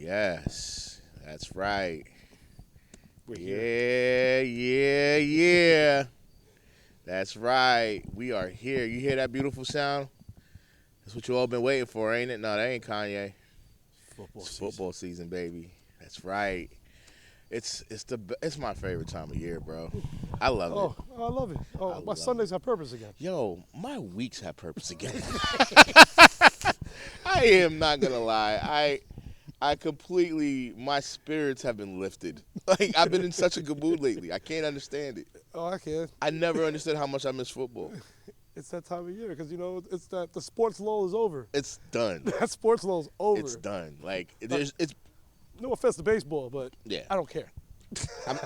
Yes, that's right. We're here. Yeah. That's right. We are here. You hear that beautiful sound? That's what you all been waiting for, ain't it? No, that ain't Kanye. Football It's season. football season, baby. That's right. It's my favorite time of year, bro. I love it. I love it. I Oh, my love it. Sundays have purpose again. Yo, my weeks have purpose again. I am not gonna lie. I completely my spirits have been lifted. Like I've been in such a good mood lately. I can't understand it. Oh, I can. I never understood how much I miss football. It's that time of year because it's that the sports lull is over. It's done. That sports lull is over. It's done. Like there's it's No offense to baseball, but yeah. I don't care. I'm,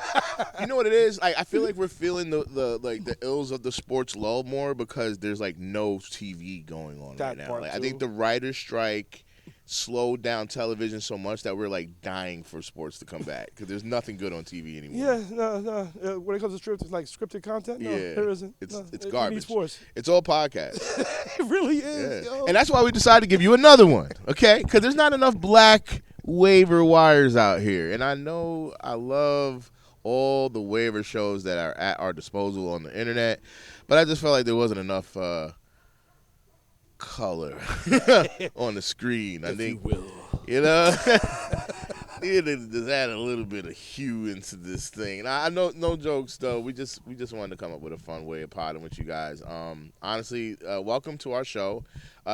you know what it is? I feel like we're feeling the ills of the sports lull more because there's like no TV going on That right now. part Like I too. think the writer's strike slowed down television so much that we're like dying for sports to come back because there's nothing good on TV anymore. Yeah, no. When it comes to scripted content, no, Yeah, there isn't. it's No, it's we garbage. need sports. It's all podcasts. It really is, Yeah. yo. And that's why we decided to give you another one, okay? Because there's not enough black waiver wires out here. And I know I love all the waiver shows that are at our disposal on the internet, but I just felt like there wasn't enough color on the screen. I if think, you will. you know, needed to just add a little bit of hue into this thing. And I know, no jokes though. We just wanted to come up with a fun way of potting with you guys. Honestly, welcome to our show.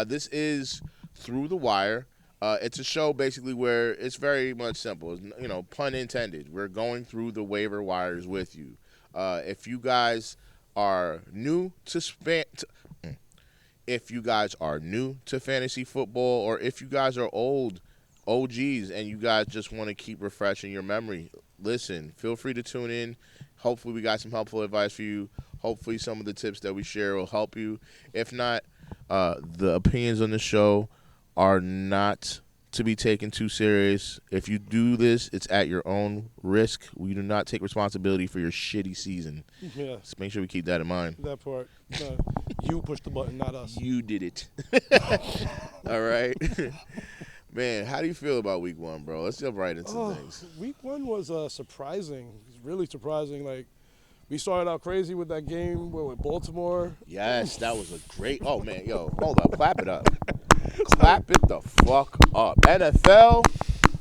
This is Through the Wire. It's a show basically where it's very much simple. You know, pun intended. We're going through the waiver wires with you. If you guys are new to if you guys are new to fantasy football, or if you guys are old OGs and you guys just want to keep refreshing your memory, listen, feel free to tune in. Hopefully we got some helpful advice for you. Hopefully some of the tips that we share will help you. If not, the opinions on the show are not to be taken too serious. If you do this, it's at your own risk. We do not take responsibility for your shitty season. Yeah, Just make sure we keep that in mind. that part. You pushed the button, not us. You did it. All right. Man, how do you feel about week one, bro? Let's jump right into things. Week one was surprising. It was really surprising. Like, we started out crazy with that game with Baltimore. Yes, that was a great. Oh, man. Yo, hold up. Clap it up. Clap it the fuck up. NFL.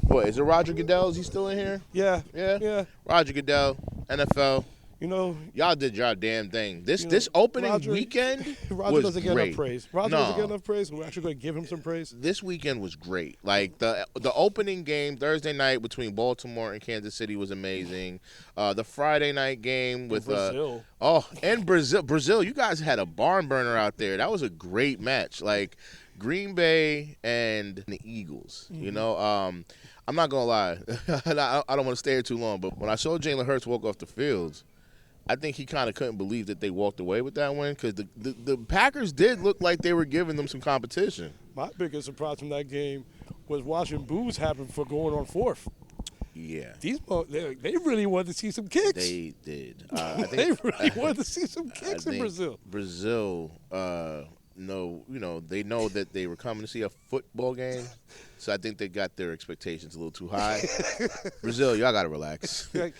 What, is it Roger Goodell? Is he still in here? Yeah. Yeah? Yeah. Roger Goodell, NFL. You know, Y'all did your damn thing. This You know, this opening Roger- weekend Roger was doesn't get great. enough praise. Roger No. doesn't get enough praise. We're actually going to give him some praise. This weekend was great. Like the opening game Thursday night between Baltimore and Kansas City was amazing. The Friday night game with Brazil. and Brazil, you guys had a barn burner out there. That was a great match. Like Green Bay and the Eagles. You know, I'm not gonna lie. I don't want to stay here too long, but when I saw Jalen Hurts walk off the field, I think he kind of couldn't believe that they walked away with that win because the Packers did look like they were giving them some competition. My biggest surprise from that game was watching boos happen for going on fourth. Yeah, They really wanted to see some kicks. they did. I They think really wanted to see some I kicks in think Brazil. Brazil, they know that they were coming to see a football game, so I think they got their expectations a little too high. Brazil, y'all gotta relax. I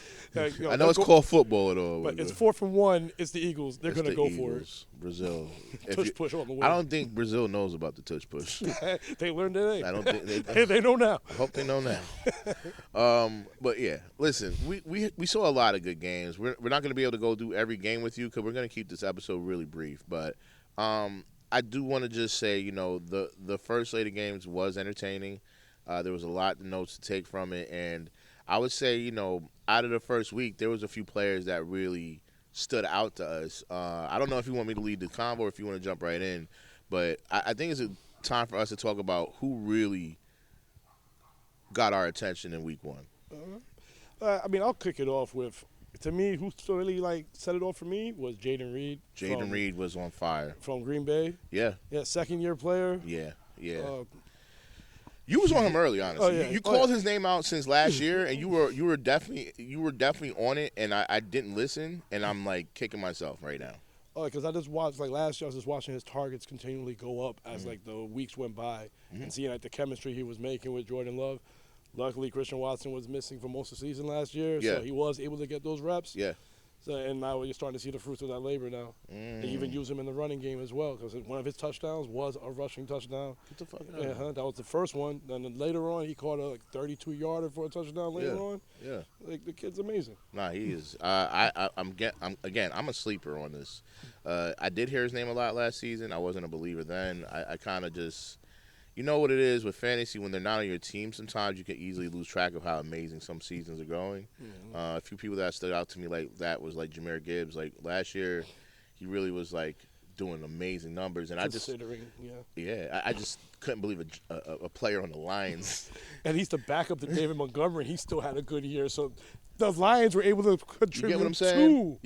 know it's called football at all, but it's 4th and 1. It's the Eagles. They're it's going to the go for it. Eagles, Brazil. Tush push on the way. I don't think Brazil knows about the touch push. They learned today. I don't think They know now. I hope they know now. But yeah, listen, we saw a lot of good games. We're not going to be able to go through every game with you because we're going to keep this episode really brief. But I do want to just say, the first slate of games was entertaining. There was a lot of notes to take from it, and I would say, out of the first week, there was a few players that really stood out to us. I don't know if you want me to lead the convo or if you want to jump right in, but I think it's a time for us to talk about who really got our attention in week one. I'll kick it off with, to me, who really set it off for me was Jaden Reed. Jaden Reed was on fire. From Green Bay. Yeah. Yeah, second-year player. Yeah. You was on him early, honestly. Oh, yeah. You called his name out since last year, and you were definitely on it, and I didn't listen, and I'm kicking myself right now. Oh, because I just watched last year. I was just watching his targets continually go up as the weeks went by, and seeing the chemistry he was making with Jordan Love. Luckily, Christian Watson was missing for most of the season last year, Yeah. so he was able to get those reps. Yeah. So, and now you're starting to see the fruits of that labor now. They even use him in the running game as well, because one of his touchdowns was a rushing touchdown. What the fuck? Yeah, that was the first one. Then later on, he caught a 32-yarder for a touchdown later on. Yeah. Like, the kid's amazing. Nah, he is. I'm a sleeper on this. I did hear his name a lot last season. I wasn't a believer then. I kind of just, you know what it is with fantasy, when they're not on your team, sometimes you can easily lose track of how amazing some seasons are going. A few people that stood out to me like that was like Jahmyr Gibbs. Like last year, he really was like doing amazing numbers, and I just couldn't believe a player on the Lions. And he's the backup to David Montgomery, and he still had a good year. So the Lions were able to contribute You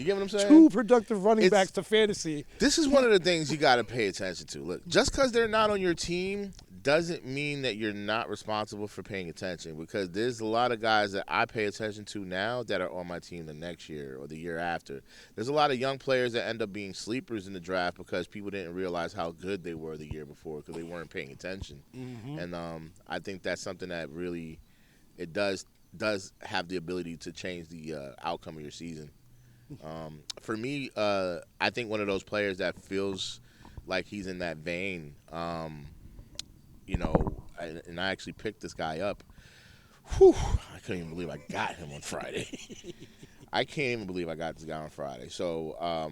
get what I'm saying? two productive running backs to fantasy. This is one of the things you got to pay attention to. Look, just because they're not on your team doesn't mean that you're not responsible for paying attention, because there's a lot of guys that I pay attention to now that are on my team the next year or the year after. There's a lot of young players that end up being sleepers in the draft because people didn't realize how good they were the year before because they weren't paying attention. And I think that's something that really it does have the ability to change the outcome of your season. For me, I think one of those players that feels like he's in that vein, and I actually picked this guy up. Whew, I couldn't even believe I got him on Friday. I can't even believe I got this guy on Friday. So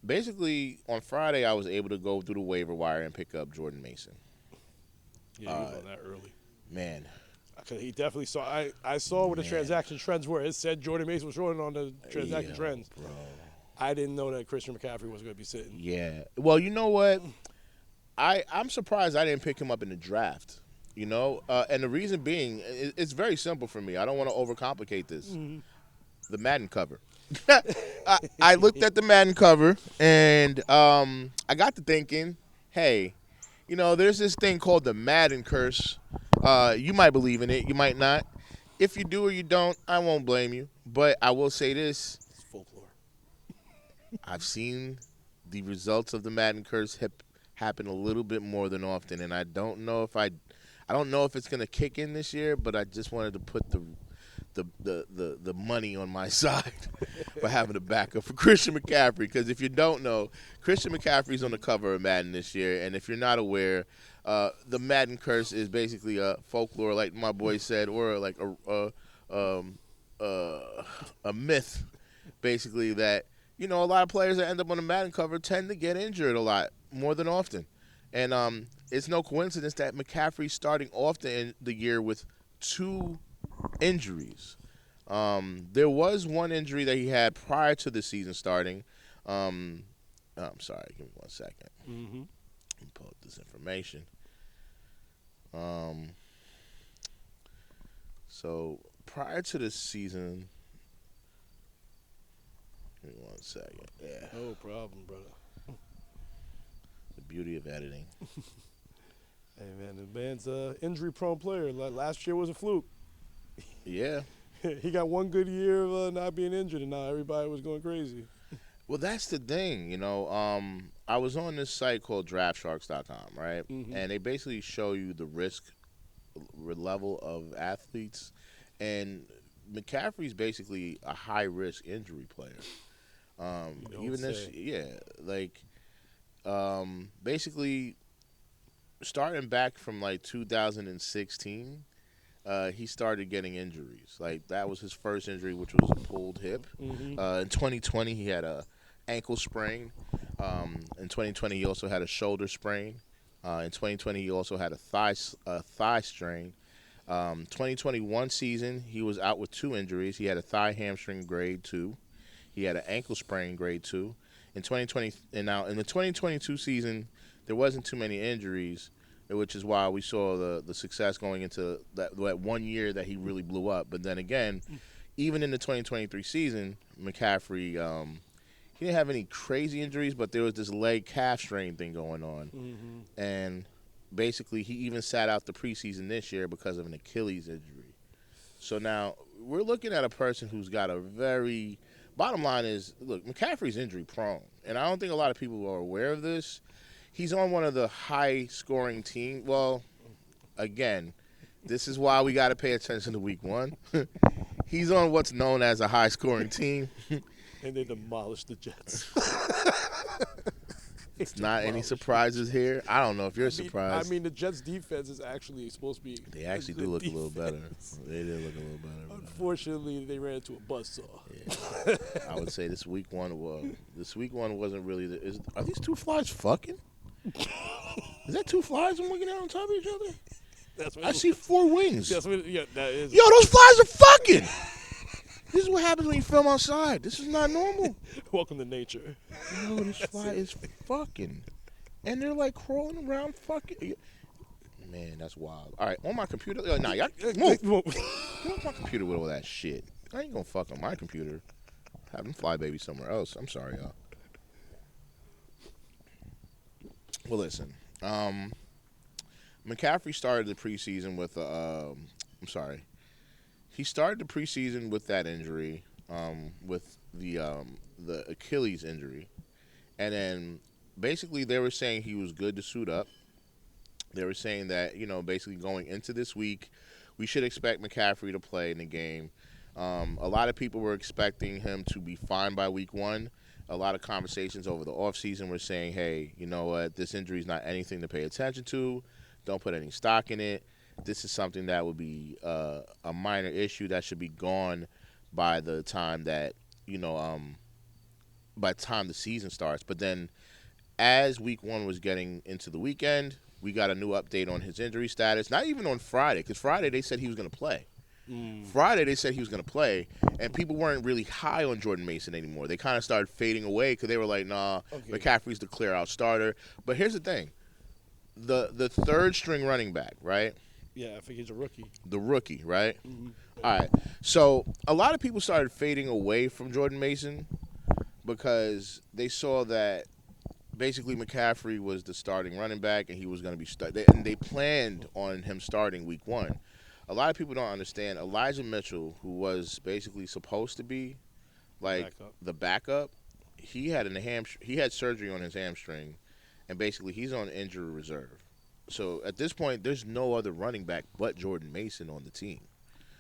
basically, on Friday, I was able to go through the waiver wire and pick up Jordan Mason. Yeah, he was on that early. Man. He definitely saw. I saw what the transaction trends were. It said Jordan Mason was shorting on the transaction trends. Bro. I didn't know that Christian McCaffrey was going to be sitting. Yeah. Well, you know what? I'm surprised I didn't pick him up in the draft. And the reason being, it's very simple for me. I don't want to overcomplicate this. The Madden cover. I looked at the Madden cover, and I got to thinking, hey, there's this thing called the Madden curse. You might believe in it. You might not. If you do or you don't, I won't blame you. But I will say this. It's folklore. I've seen the results of the Madden curse happen a little bit more than often, and I don't know if it's going to kick in this year, but I just wanted to put the money on my side by having a backup for Christian McCaffrey. Because if you don't know, Christian McCaffrey's on the cover of Madden this year, and if you're not aware, the Madden curse is basically a folklore, like my boy said, or like a myth, basically, that a lot of players that end up on the Madden cover tend to get injured a lot more than often, and it's no coincidence that McCaffrey's starting off the year with 2 injuries. There was one injury that he had prior to the season starting. I'm sorry, give me 1 second. Let me pull up this information. So prior to the season, give me 1 second. Yeah. No problem, brother. The beauty of editing. Hey, man, the man's an injury-prone player. Last year was a fluke. Yeah. He got one good year of not being injured, and now everybody was going crazy. Well, that's the thing, I was on this site called DraftSharks.com, right? And they basically show you the risk level of athletes, and McCaffrey's basically a high-risk injury player. Even this, basically starting back from like 2016. He started getting injuries. Like, that was his first injury, which was a pulled hip. In 2020, he had a ankle sprain. In 2020, he also had a shoulder sprain. In 2020, he also had a thigh strain. 2021 season, he was out with 2 injuries. He had a thigh hamstring grade 2. He had an ankle sprain grade 2. In the 2022 season, there wasn't too many injuries, which is why we saw the success going into that 1 year that he really blew up. But then again, even in the 2023 season, McCaffrey, he didn't have any crazy injuries, but there was this leg calf strain thing going on. And basically he even sat out the preseason this year because of an Achilles injury. So now we're looking at a person who's got a very – bottom line is, look, McCaffrey's injury prone. And I don't think a lot of people are aware of this. He's on one of the high-scoring teams. Well, again, This is why we got to pay attention to week 1. He's on what's known as a high-scoring team. And they demolished the Jets. It's not any surprises here. I don't know if you're surprised. I mean, the Jets' defense is actually supposed to be. They actually do look a little better. They did look a little better. Unfortunately, they ran into a buzzsaw. Yeah. I would say this week 1 wasn't really. Are these 2 flies fucking? Is that 2 flies I'm looking at on top of each other? That's what I see 4 wings. That's what, yeah, that is. Yo, those flies are fucking. This is what happens when you film outside. This is not normal. Welcome to nature. Yo, this fly is fucking. And they're like crawling around fucking. Man, that's wild. All right, on my computer. Nah, y'all move. Get off my computer with all that shit. I ain't gonna fuck on my computer. Have them fly baby somewhere else. I'm sorry, y'all. Well, listen. McCaffrey started the preseason with I'm sorry. He started the preseason with that injury, with the Achilles injury, and then basically they were saying he was good to suit up. They were saying that basically going into this week, we should expect McCaffrey to play in the game. A lot of people were expecting him to be fine by week 1. A lot of conversations over the offseason were saying, hey, you know what, this injury is not anything to pay attention to. Don't put any stock in it. This is something that would be a minor issue that should be gone by the time that, by the time the season starts. But then as week 1 was getting into the weekend, we got a new update on his injury status. Not even on Friday, because Friday they said he was going to play. Friday they said he was going to play, and people weren't really high on Jordan Mason anymore. They kind of started fading away because they were like, nah, McCaffrey's the clear-out starter. But here's the thing. The third-string running back, right? Yeah, I think he's a rookie. The rookie, right? Mm-hmm. All right. So a lot of people started fading away from Jordan Mason because they saw that basically McCaffrey was the starting running back and he was going to be and they planned on him starting week 1. A lot of people don't understand. Elijah Mitchell, who was basically supposed to be like the backup, he had surgery on his hamstring, and basically he's on injury reserve. So at this point, there's no other running back but Jordan Mason on the team.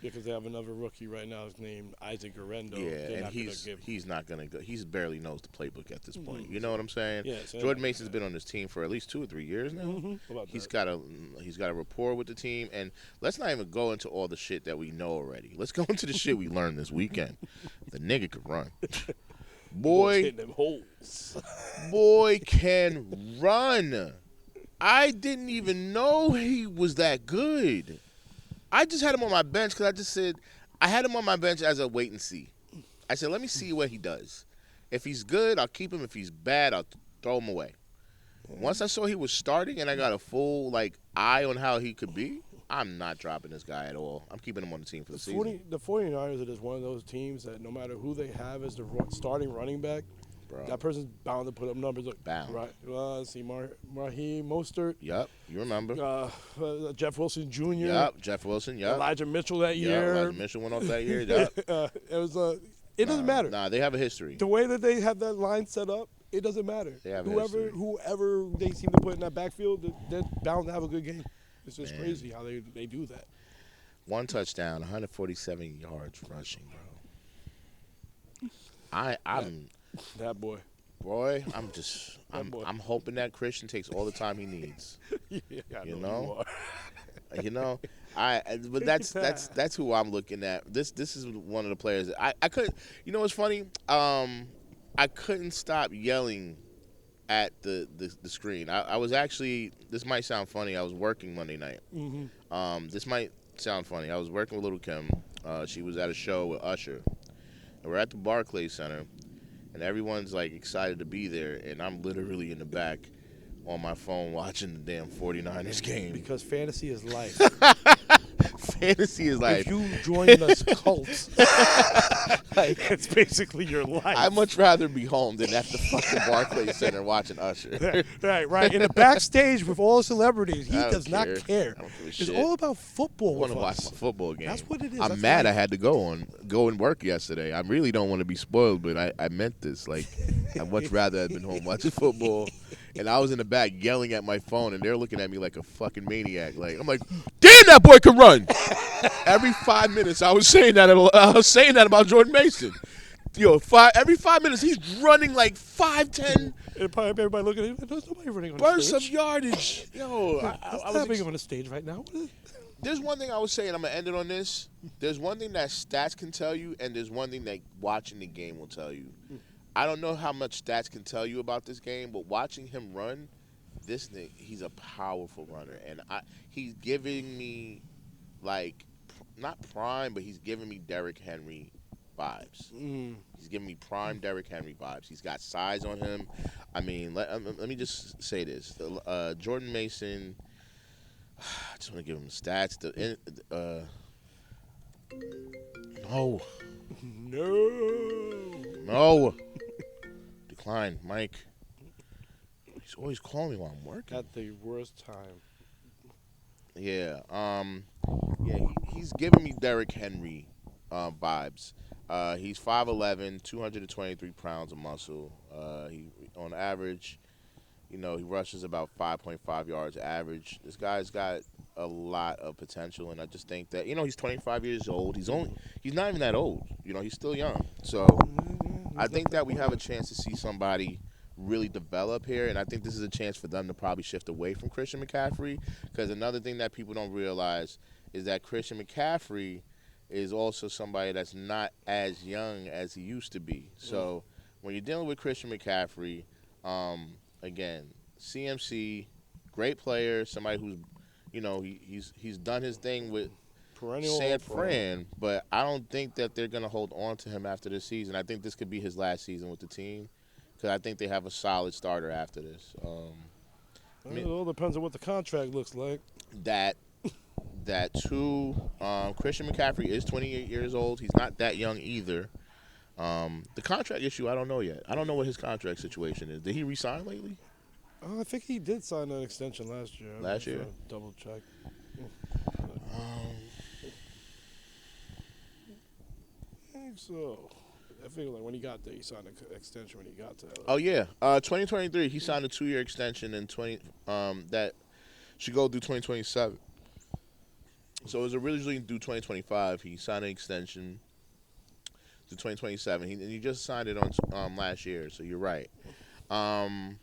Yeah, because they have another rookie right now named Isaac Guerrero. Yeah, and he's not going to go. He barely knows the playbook at this point. Mm-hmm. You know what I'm saying? Yeah, Jordan Mason's been on this team for at least 2 or 3 years now. Mm-hmm. He's got a rapport with the team, and let's not even go into all the shit that we know already. Let's go into the shit we learned this weekend. The nigga could run. Boy, hitting them holes. Boy can run. I didn't even know he was that good. I just had him on my bench because I just said I had him on my bench as a wait and see. I said, let me see what he does. If he's good, I'll keep him. If he's bad, I'll throw him away. Once I saw he was starting and I got a full eye on how he could be, I'm not dropping this guy at all. I'm keeping him on the team for the season. The 49ers are just one of those teams that no matter who they have as the starting running back, Bro. that person's bound to put up numbers. Bound. Right. Let's see, Raheem Mostert. Yep, you remember. Jeff Wilson Jr. Yep, Jeff Wilson, yep. Elijah Mitchell that year. Elijah Mitchell went off that year, yep. It doesn't matter. Nah, they have a history. The way that they have that line set up, it doesn't matter. They have Whoever they seem to put in that backfield, they're bound to have a good game. It's just crazy how they do that. 1 touchdown, 147 yards rushing, bro. I'm that boy. Boy, I'm hoping that Christian takes all the time he needs. Yeah, you know? But that's who I'm looking at. This is one of the players that I couldn't. You know what's funny? I couldn't stop yelling at the screen. I was actually. This might sound funny. I was working Monday night. Mm-hmm. This might sound funny. I was working with Little Kim. She was at a show with Usher, and we're at the Barclays Center, and everyone's excited to be there, and I'm literally in the back on my phone watching the damn 49ers game. Because fantasy is life. Fantasy is life. If you join this cult, it's basically your life. I'd much rather be home than at the fucking Barclays Center watching Usher. Right. In the backstage with all the celebrities, he does not care. I don't give a it's shit. all about football. I want to watch a football game. That's what it is. I'm mad I had to go and work yesterday. I really don't want to be spoiled, but I meant this. I'd much rather have been home watching football and I was in the back yelling at my phone, and they're looking at me like a fucking maniac. Like I'm like, damn, that boy can run. Every 5 minutes, I was saying that. I was saying that about Jordan Mason. Yo, every 5 minutes, he's running like 5, 10 And probably everybody looking at him, there's nobody running on the bursts of stage. yardage. Yo, That's I was. happening on the stage right now. There's one thing I would say, and I'm gonna end it on this. There's one thing that stats can tell you, and there's one thing that watching the game will tell you. I don't know how much stats can tell you about this game, but watching him run, this thing, he's a powerful runner, and he's giving me like not prime, but he's giving me Derrick Henry vibes. He's giving me prime Derrick Henry vibes. He's got size on him. I mean, let me just say this: Jordan Mason. I just want to give him stats. No. No. Decline, Mike. He's always calling me while I'm working. At the worst time. Yeah. He's giving me Derrick Henry vibes. He's 5'11", 223 pounds of muscle. He on average, he rushes about 5.5 yards average. This guy's got a lot of potential, and I just think that he's 25 years old. He's not even that old. He's still young. So I think that we have a chance to see somebody really develop here, and I think this is a chance for them to probably shift away from Christian McCaffrey, because another thing that people don't realize is that Christian McCaffrey is also somebody that's not as young as he used to be. So when you're dealing with Christian McCaffrey, again, CMC, great player, somebody who's, he's done his thing with Perennial San Fran, but I don't think that they're going to hold on to him after this season. I think this could be his last season with the team, because I think they have a solid starter after this. It all depends on what the contract looks like. That too. Christian McCaffrey is 28 years old. He's not that young either. The contract issue, I don't know yet. I don't know what his contract situation is. Did he resign lately? I think he did sign an extension last year. Last year? Double check. I think so. I think like when he got there, he signed an extension when he got to LA. Oh yeah, 2023. He signed a 2-year extension in that should go through 2027. So it was originally due 2025. He signed an extension to 2027. He just signed it on last year. So you're right. I'm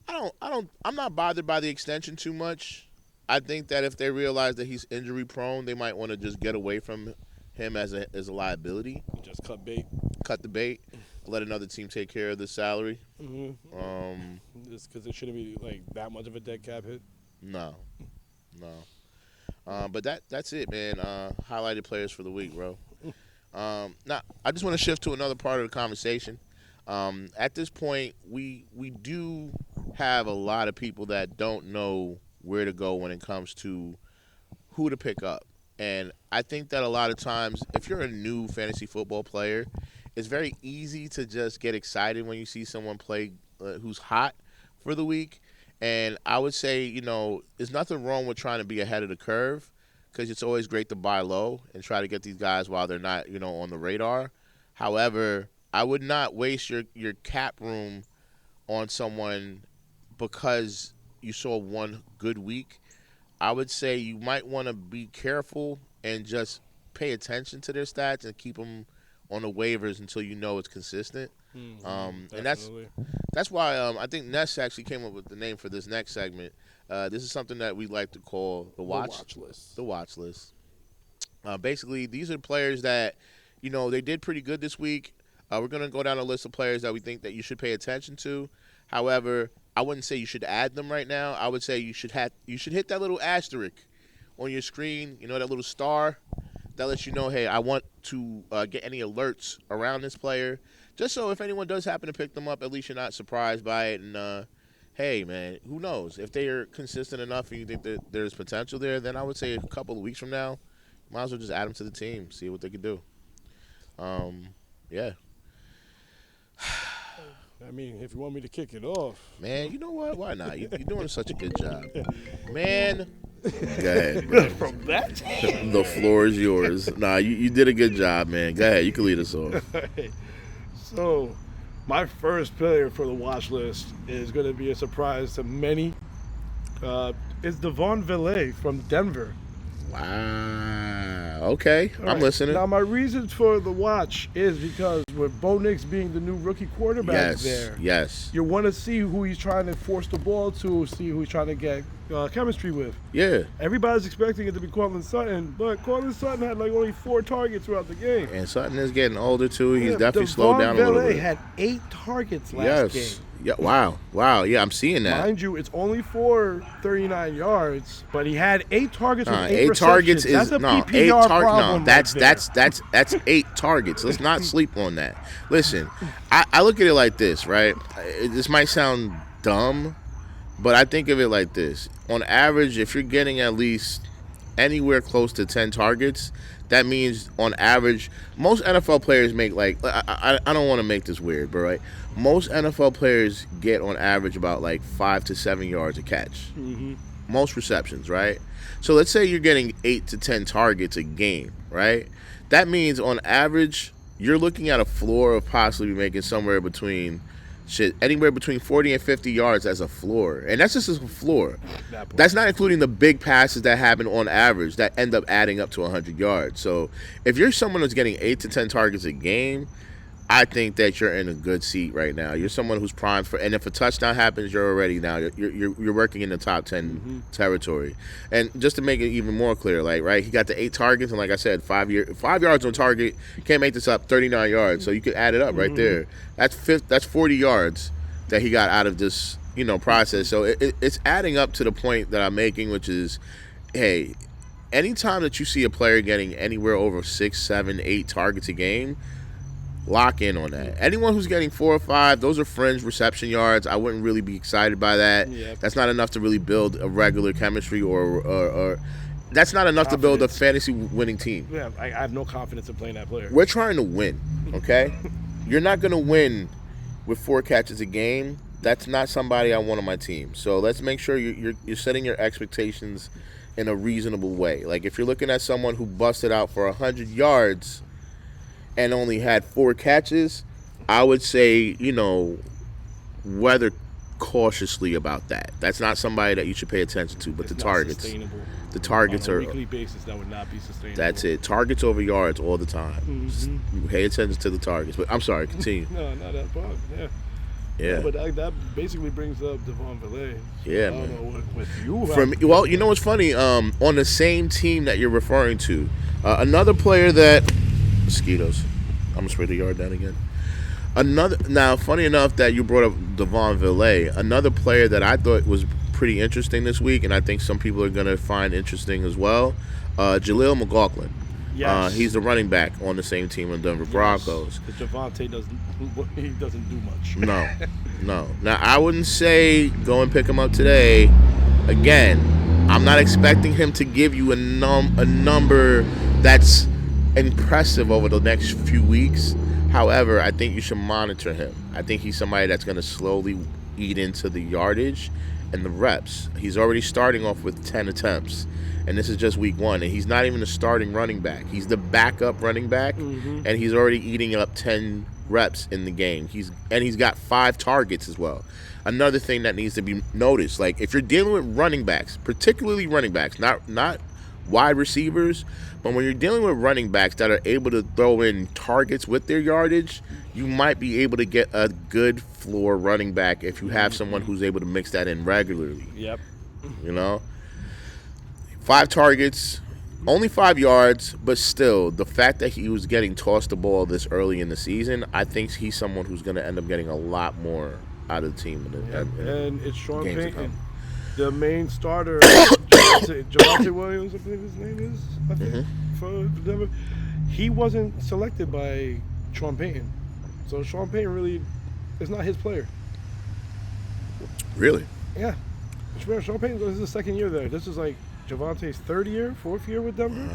not bothered by the extension too much. I think that if they realize that he's injury prone, they might want to just get away from him as a liability. Just cut bait. Cut the bait. Let another team take care of the salary. Just because it shouldn't be like that much of a dead cap hit. No. But that's it, man. Highlighted players for the week, bro. Now, I just want to shift to another part of the conversation. At this point, we do have a lot of people that don't know where to go when it comes to who to pick up. And I think that a lot of times, if you're a new fantasy football player, it's very easy to just get excited when you see someone play who's hot for the week. And I would say, there's nothing wrong with trying to be ahead of the curve, because it's always great to buy low and try to get these guys while they're not, on the radar. However, I would not waste your cap room on someone because you saw one good week. I would say you might want to be careful and just pay attention to their stats and keep them on the waivers until you know it's consistent. And that's why I think Ness actually came up with the name for this next segment. This is something that we like to call the watch list. The watch list. Basically, these are players that, they did pretty good this week. We're going to go down a list of players that we think that you should pay attention to. However, I wouldn't say you should add them right now. I would say you should hit that little asterisk on your screen, that little star that lets you know, hey, I want to get any alerts around this player, just so if anyone does happen to pick them up, at least you're not surprised by it. And, hey, man, who knows? If they are consistent enough and you think that there's potential there, then I would say a couple of weeks from now, you might as well just add them to the team, see what they can do. Yeah. I mean, if you want me to kick it off. Man, you know what? Why not? You're doing such a good job. Man. Go ahead, bro. From that? The floor is yours. Nah, you did a good job, man. Go ahead. You can lead us off. So, My first player for the watch list is going to be a surprise to many. It's Devon Villay from Denver. Wow. Okay, All I'm right. listening. Now, my reason for the watch is because with Bo Nix being the new rookie quarterback there, Yes. you want to see who he's trying to force the ball to, see who he's trying to get chemistry with. Yeah. Everybody's expecting it to be Cortland Sutton, but Cortland Sutton had like only 4 targets throughout the game. And Sutton is getting older too. He's Yeah, definitely slowed down a little Devon bit. Villay had 8 targets last game. Yeah. Wow. Wow. Yeah, I'm seeing that. Mind you, it's only for 39 yards, but he had 8 targets with 8 8 receptions. targets is That's a no PPR 8 problem. No, that's right that's 8 targets. Let's not sleep on that. Listen, I look at it like this, right? This might sound dumb, but I think of it like this. On average, if you're getting at least anywhere close to 10 targets, that means on average, most NFL players make like I don't want to make this weird, but right, most NFL players get on average about like 5 to 7 yards a catch. Mm-hmm. Most receptions, right? So let's say you're getting 8 to 10 targets a game, right? That means on average, you're looking at a floor of possibly making somewhere between anywhere between 40 and 50 yards as a floor. And that's just a floor. That's not including the big passes that happen on average that end up adding up to 100 yards. So if you're someone who's getting 8 to 10 targets a game, I think that you're in a good seat right now. You're someone who's primed for, and if a touchdown happens, you're already now. You're working in the top 10 territory. And just to make it even more clear, like right, he got the 8 targets, and like I said, 5 yards on target. Can't make this up. 39 yards. So you could add it up right there. That's 40 yards that he got out of this process. So it's adding up to the point that I'm making, which is, hey, anytime that you see a player getting anywhere over 6, 7, 8 targets a game, lock in on that. Anyone who's getting 4 or 5, those are fringe reception yards. I wouldn't really be excited by that. Yep. That's not enough to really build a regular chemistry or that's not enough to build a fantasy winning team. Yeah, I have no confidence in playing that player. We're trying to win, okay? You're not going to win with 4 catches a game. That's not somebody I want on my team. So let's make sure you're setting your expectations in a reasonable way. Like if you're looking at someone who busted out for 100 yards and only had 4 catches, I would say, weather cautiously about that. That's not somebody that you should pay attention to, but It's the not targets. sustainable. The targets on a are weekly basis. That would not be sustainable. That's it. Targets over yards all the time. Just pay attention to the targets. But I'm sorry, continue. No, not that problem. Yeah. Yeah. But that basically brings up Devon Villay. Yeah, I man. don't know what you From well, you know what's funny? On the same team that you're referring to, another player that mosquitoes. I'm gonna spray the yard down again. Now, funny enough that you brought up Devon Villay, another player that I thought was pretty interesting this week, and I think some people are gonna find interesting as well. Jaleel McLaughlin. Yes. He's the running back on the same team in Denver Broncos. But Javonte doesn't do much. No. Now, I wouldn't say go and pick him up today. Again, I'm not expecting him to give you a number that's impressive over the next few weeks. However, I think you should monitor him. I think he's somebody that's going to slowly eat into the yardage and the reps. He's already starting off with 10 attempts, and this is just week 1, and he's not even the starting running back. He's the backup running back, and he's already eating up 10 reps in the game. He's got 5 targets as well. Another thing that needs to be noticed, like if you're dealing with running backs, particularly running backs, not wide receivers, but when you're dealing with running backs that are able to throw in targets with their yardage, you might be able to get a good floor running back if you have someone who's able to mix that in regularly. Yep. 5 targets, only 5 yards, but still, the fact that he was getting tossed the ball this early in the season, I think he's someone who's going to end up getting a lot more out of the team. And it's Sean games to Payton, come. the main starter, Javonte Williams, I believe his name is, for Denver. He wasn't selected by Sean Payton. So Sean Payton really is not his player. Really? Yeah. Sean Payton, this is his 2nd year there. This is like Javonte's 3rd year, 4th year with Denver.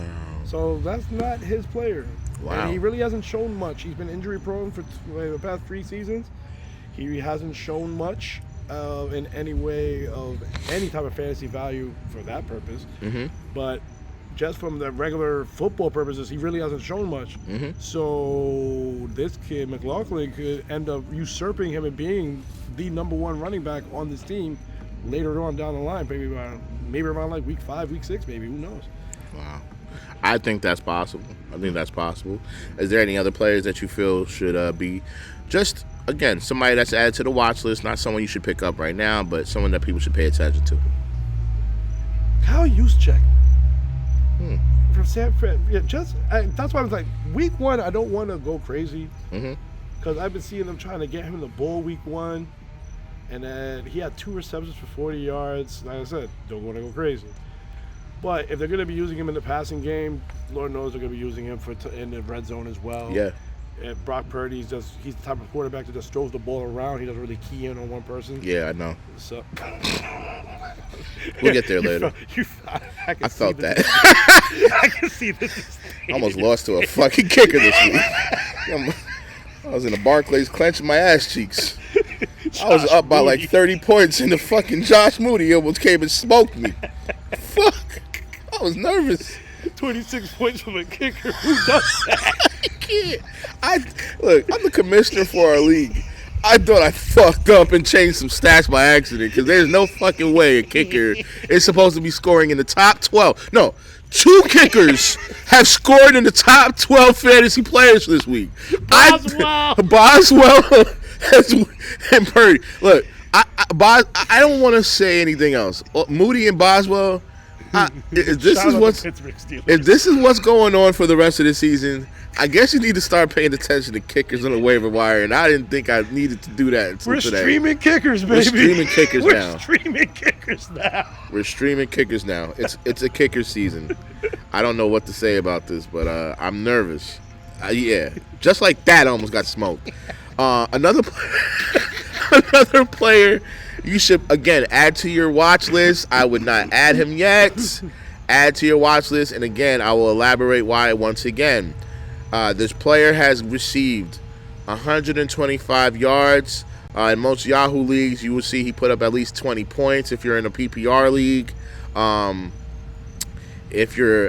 So that's not his player. Wow. And he really hasn't shown much. He's been injury prone for the past 3 seasons. He hasn't shown much in any way of any type of fantasy value for that purpose. But just from the regular football purposes, he really hasn't shown much. Mm-hmm. So this kid, McLaughlin, could end up usurping him and being the number one running back on this team later on down the line, maybe around like week 5, week 6, maybe. Who knows? Wow. I think that's possible. Is there any other players that you feel should be just, again, somebody that's added to the watch list, not someone you should pick up right now, but someone that people should pay attention to? Kyle Juszczyk. From San Fran. Yeah, that's why I was like, week 1, I don't want to go crazy. Because I've been seeing them trying to get him in the bowl week 1. And then he had 2 receptions for 40 yards. Like I said, don't want to go crazy. But if they're going to be using him in the passing game, Lord knows they're going to be using him in the red zone as well. Yeah. And Brock Purdy, he's the type of quarterback that just throws the ball around. He doesn't really key in on one person. Yeah, I know. So we'll get there later. I felt that. I can see this. I almost lost to a fucking kicker this week. I was in the Barclays clenching my ass cheeks. I was up by like 30 points, and the fucking Josh Moody almost came and smoked me. Fuck. I was nervous. 26 points from a kicker. Who does that? Look, I'm the commissioner for our league. I thought I fucked up and changed some stats by accident because there's no fucking way a kicker is supposed to be scoring in the top 12. No, 2 kickers have scored in the top 12 fantasy players this week. Boswell and Purdy. Look, I don't want to say anything else. Moody and Boswell, if this is what's going on for the rest of the season, I guess you need to start paying attention to kickers on the waiver wire, and I didn't think I needed to do that until today. We're streaming kickers, baby. We're streaming kickers now. We're streaming kickers now. It's a kicker season. I don't know what to say about this, but I'm nervous. Yeah, just like that, I almost got smoked. Another player you should, again, add to your watch list. I would not add him yet. Add to your watch list, and again, I will elaborate why once again. This player has received 125 yards. In most Yahoo leagues, you will see he put up at least 20 points. If you're in a PPR league, if you're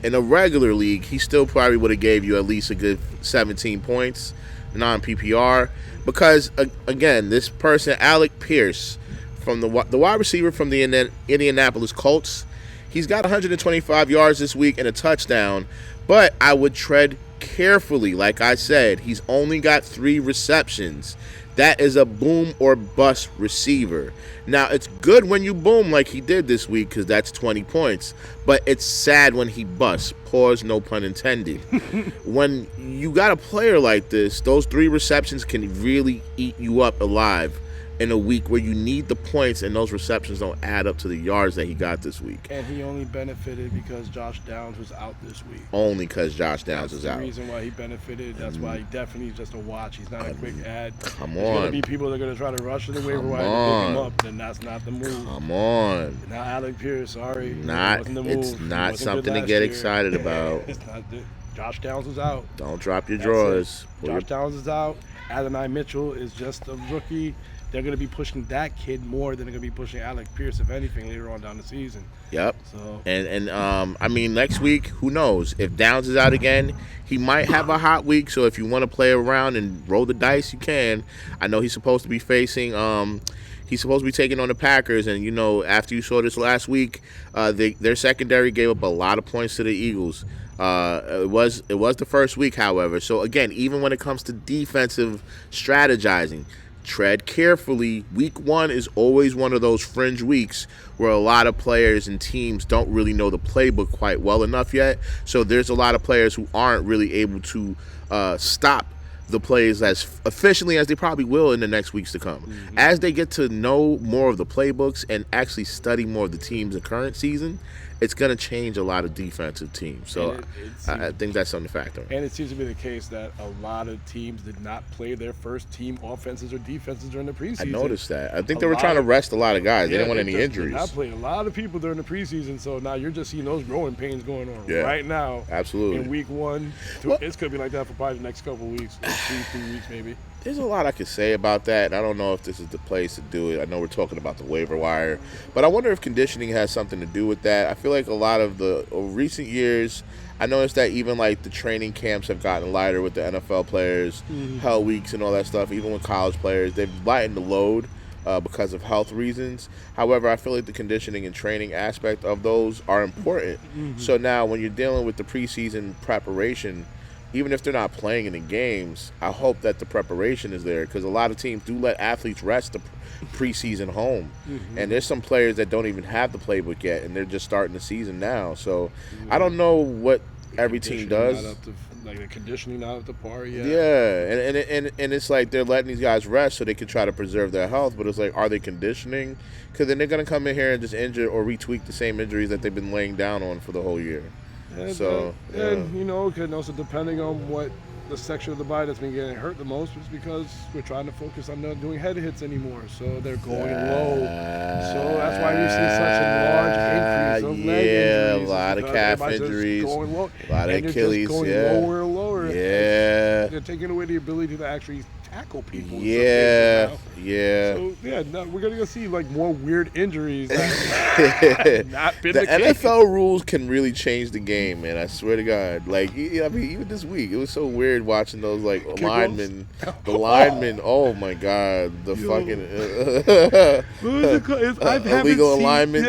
in a regular league, he still probably would have gave you at least a good 17 points, non-PPR. Because, again, this person, Alec Pierce, from the wide receiver from the Indianapolis Colts, he's got 125 yards this week and a touchdown. But I would tread carefully. Like I said, he's only got 3 receptions. That is a boom or bust receiver. Now, it's good when you boom like he did this week because that's 20 points. But it's sad when he busts. Pause, no pun intended. When you got a player like this, those 3 receptions can really eat you up alive in a week where you need the points and those receptions don't add up to the yards that he got this week. And he only benefited because Josh Downs was out this week. Only because Josh Downs is out. That's the reason why he benefited. That's why he definitely is just a watch. He's not a quick ad. Come There's on. going to be people that are going to try to rush to the waiver wire to pick him up, then that's not the move. Come on. Now, Alec Pierce, sorry. It's not something to get excited about. It's not. Josh Downs is out. Don't drop your drawers. Josh Downs is out. Adonai Mitchell is just a rookie. They're going to be pushing that kid more than they're going to be pushing Alec Pierce, if anything, later on down the season. Yep. So and I mean, next week, who knows? If Downs is out again, he might have a hot week. So if you want to play around and roll the dice, you can. I know he's supposed to be facing. He's supposed to be taking on the Packers, and you know, after you saw this last week, their secondary gave up a lot of points to the Eagles. It was the first week, however. So again, even when it comes to defensive strategizing, tread carefully. Week 1 is always one of those fringe weeks where a lot of players and teams don't really know the playbook quite well enough yet. So there's a lot of players who aren't really able to stop the plays as efficiently as they probably will in the next weeks to come. Mm-hmm. As they get to know more of the playbooks and actually study more of the teams in current season, it's going to change a lot of defensive teams. So I think that's something to factor in. And it seems to be the case that a lot of teams did not play their first team offenses or defenses during the preseason. I noticed that. I think they were trying to rest a lot of guys. They didn't want any injuries. I played a lot of people during the preseason, so now you're just seeing those growing pains going on right now. Absolutely. In week 1, it's going to be like that for probably the next couple of weeks, 3 weeks maybe. There's a lot I could say about that. I don't know if this is the place to do it. I know we're talking about the waiver wire, but I wonder if conditioning has something to do with that. I feel like a lot of the recent years, I noticed that even like the training camps have gotten lighter with the NFL players, hell weeks and all that stuff. Even with college players, they've lightened the load because of health reasons. However, I feel like the conditioning and training aspect of those are important. So now when you're dealing with the preseason preparation, even if they're not playing in the games, I hope that the preparation is there because a lot of teams do let athletes rest the preseason home. And there's some players that don't even have the playbook yet, and they're just starting the season now. So I don't know what every team does. Like the conditioning not at the par yet. Yeah, and it's like they're letting these guys rest so they can try to preserve their health. But it's like, are they conditioning? Because then they're going to come in here and just injure or retweak the same injuries that they've been laying down on for the whole year. And, So, and you know, and also depending on what the section of the body that's been getting hurt the most is because we're trying to focus on not doing head hits anymore. So they're going low. So that's why we see such a large increase of leg injuries. A lot of calf injuries, going low, a lot of and Achilles, just going lower and lower. Yeah. They're taking away the ability to actually tackle people. Yeah. So no, we're gonna see like more weird injuries. That not been The the case. NFL rules can really change the game, man. I swear to God. Like, I mean, even this week, it was so weird watching those like linemen. The linemen. Oh my God, the fucking illegal alignment.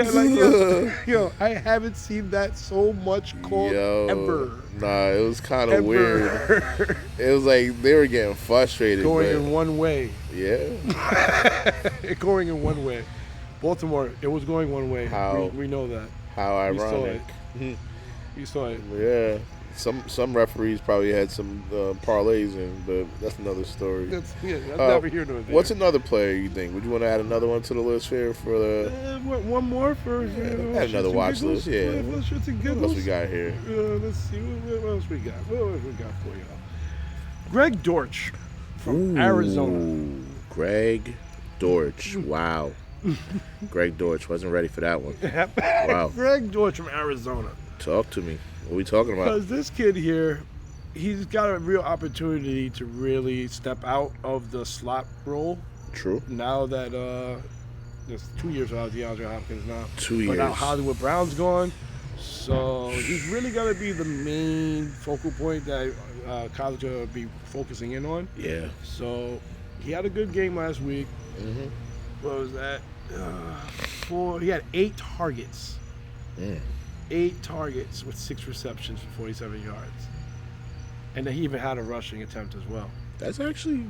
I haven't seen that so much called ever. Nah, it was kind of weird. It was like they were getting frustrated. Going in one way. Yeah. Going in one way. Baltimore, it was going one way. How? We know that. How ironic. You saw it. Yeah. Some referees probably had some parlays in, but that's another story. That's never here nor there. What's another player you think? Would you want to add another one to the list here for the? One more for add another watch list. Yeah. What else we got here? Let's see. What else we got? What else we got for y'all? Greg Dortch from Arizona. Greg Dortch. Wow. Greg Dortch wasn't ready for that one. Wow. Greg Dortch from Arizona. Talk to me. What are we talking about? Because this kid here, he's got a real opportunity to really step out of the slot role. True. Now that there's 2 years without DeAndre Hopkins now. 2 years. But now Hollywood Brown's gone. So he's really going to be the main focal point that college will be focusing in on. Yeah. So he had a good game last week. What was that? He had 8 targets. 8 targets with 6 receptions for 47 yards. And then he even had a rushing attempt as well. That's actually.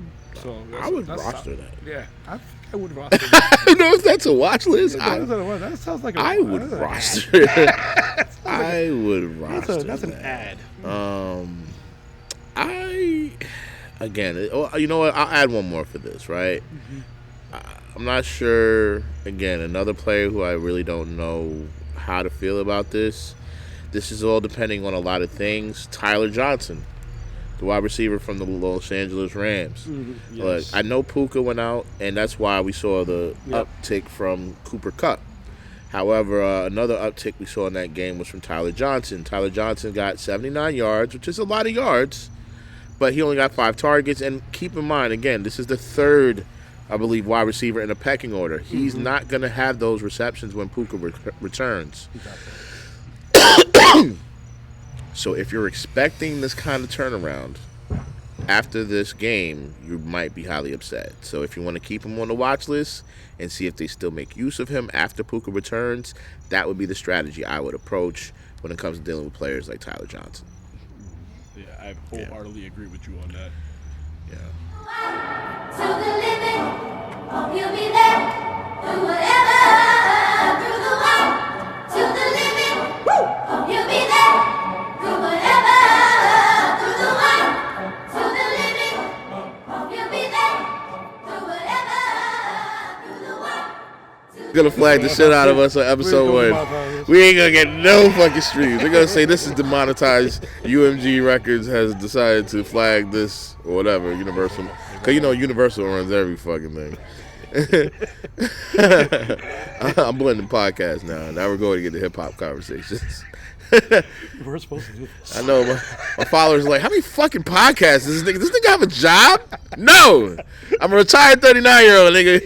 I would roster that. Yeah, I think I would roster that. I don't know if that's a watch list. That sounds like I would roster it. I would roster That's an that. ad. Again, you know what? I'll add one more for this, right? I'm not sure. Again, another player who I really don't know how to feel about this. This is all depending on a lot of things. Tyler Johnson, the wide receiver from the Los Angeles Rams. Yes. Look, I know Puka went out, and that's why we saw the uptick from Cooper Kupp. However, another uptick we saw in that game was from Tyler Johnson. Tyler Johnson got 79 yards, which is a lot of yards, but he only got 5 targets. And keep in mind, again, this is the third, I believe, wide receiver in the pecking order. He's not going to have those receptions when Puka returns. So if you're expecting this kind of turnaround after this game, you might be highly upset. So if you want to keep him on the watch list and see if they still make use of him after Puka returns, that would be the strategy I would approach when it comes to dealing with players like Tyler Johnson. Yeah, I wholeheartedly agree with you on that. Yeah. To the living, hope you'll be there through whatever, through the work. To the living, hope you'll be there through whatever, through the work. To the living, hope you'll be there through whatever, through the work. Gonna flag the shit out of us on episode 1. We ain't gonna get no fucking streams. They're gonna say this is demonetized. UMG Records has decided to flag this or whatever. Universal, cause you know Universal runs every fucking thing. I'm blending podcasts now. Now we're going to get the hip hop conversations. We're supposed to do this. I know my followers are like, how many fucking podcasts does this nigga? Does this nigga have a job? No, I'm a retired 39-year-old nigga.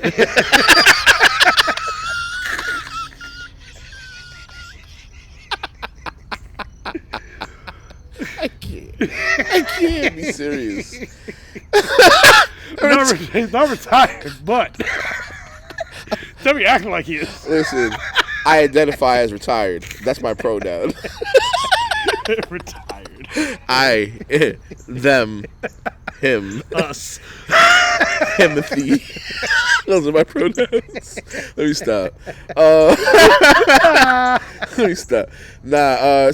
I can't be serious. He's not retired, but don't be acting like he is. Listen, I identify as retired. That's my pronoun. Retired. I, them, him, Us. Timothy. Those are my pronouns. Let me stop. Let me stop.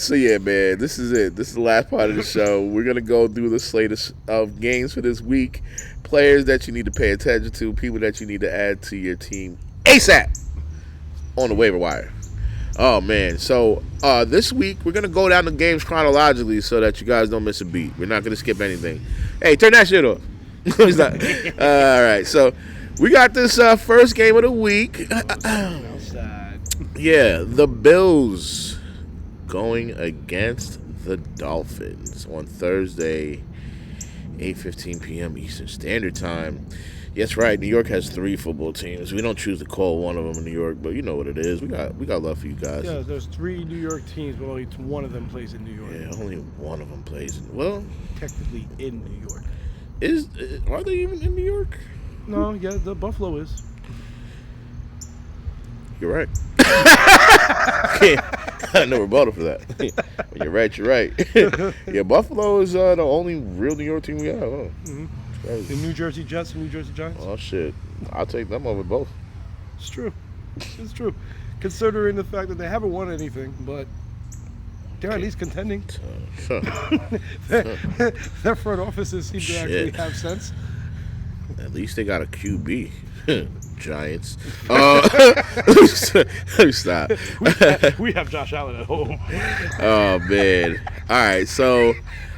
So yeah, man, this is it. This is the last part of the show. We're going to go through the slate of games for this week. Players that you need to pay attention to. People that you need to add to your team ASAP on the waiver wire. Oh, man. So this week, we're going to go down the games chronologically so that you guys don't miss a beat. We're not going to skip anything. Hey, turn that shit off. All right. So we got this first game of the week. Yeah, the Bills going against the Dolphins on Thursday, 8:15 p.m. Eastern Standard Time. Yes, right. New York has 3 football teams. We don't choose to call one of them in New York, but you know what it is. We got love for you guys. Yeah, there's 3 New York teams, but only one of them plays in New York. Yeah, only one of them plays in. Well, technically in New York. Are they even in New York? No, yeah, the Buffalo is. You're right. No rebuttal for that. When you're right, you're right. Yeah, Buffalo is the only real New York team we have. Huh? Mm-hmm. The New Jersey Jets and New Jersey Giants. Oh shit, I'll take them over both. It's true. It's true. Considering the fact that they haven't won anything, but they're at least contending. Their front offices seem to actually have sense. At least they got a QB. Giants. Let me stop. We have Josh Allen at home. Oh man. All right, so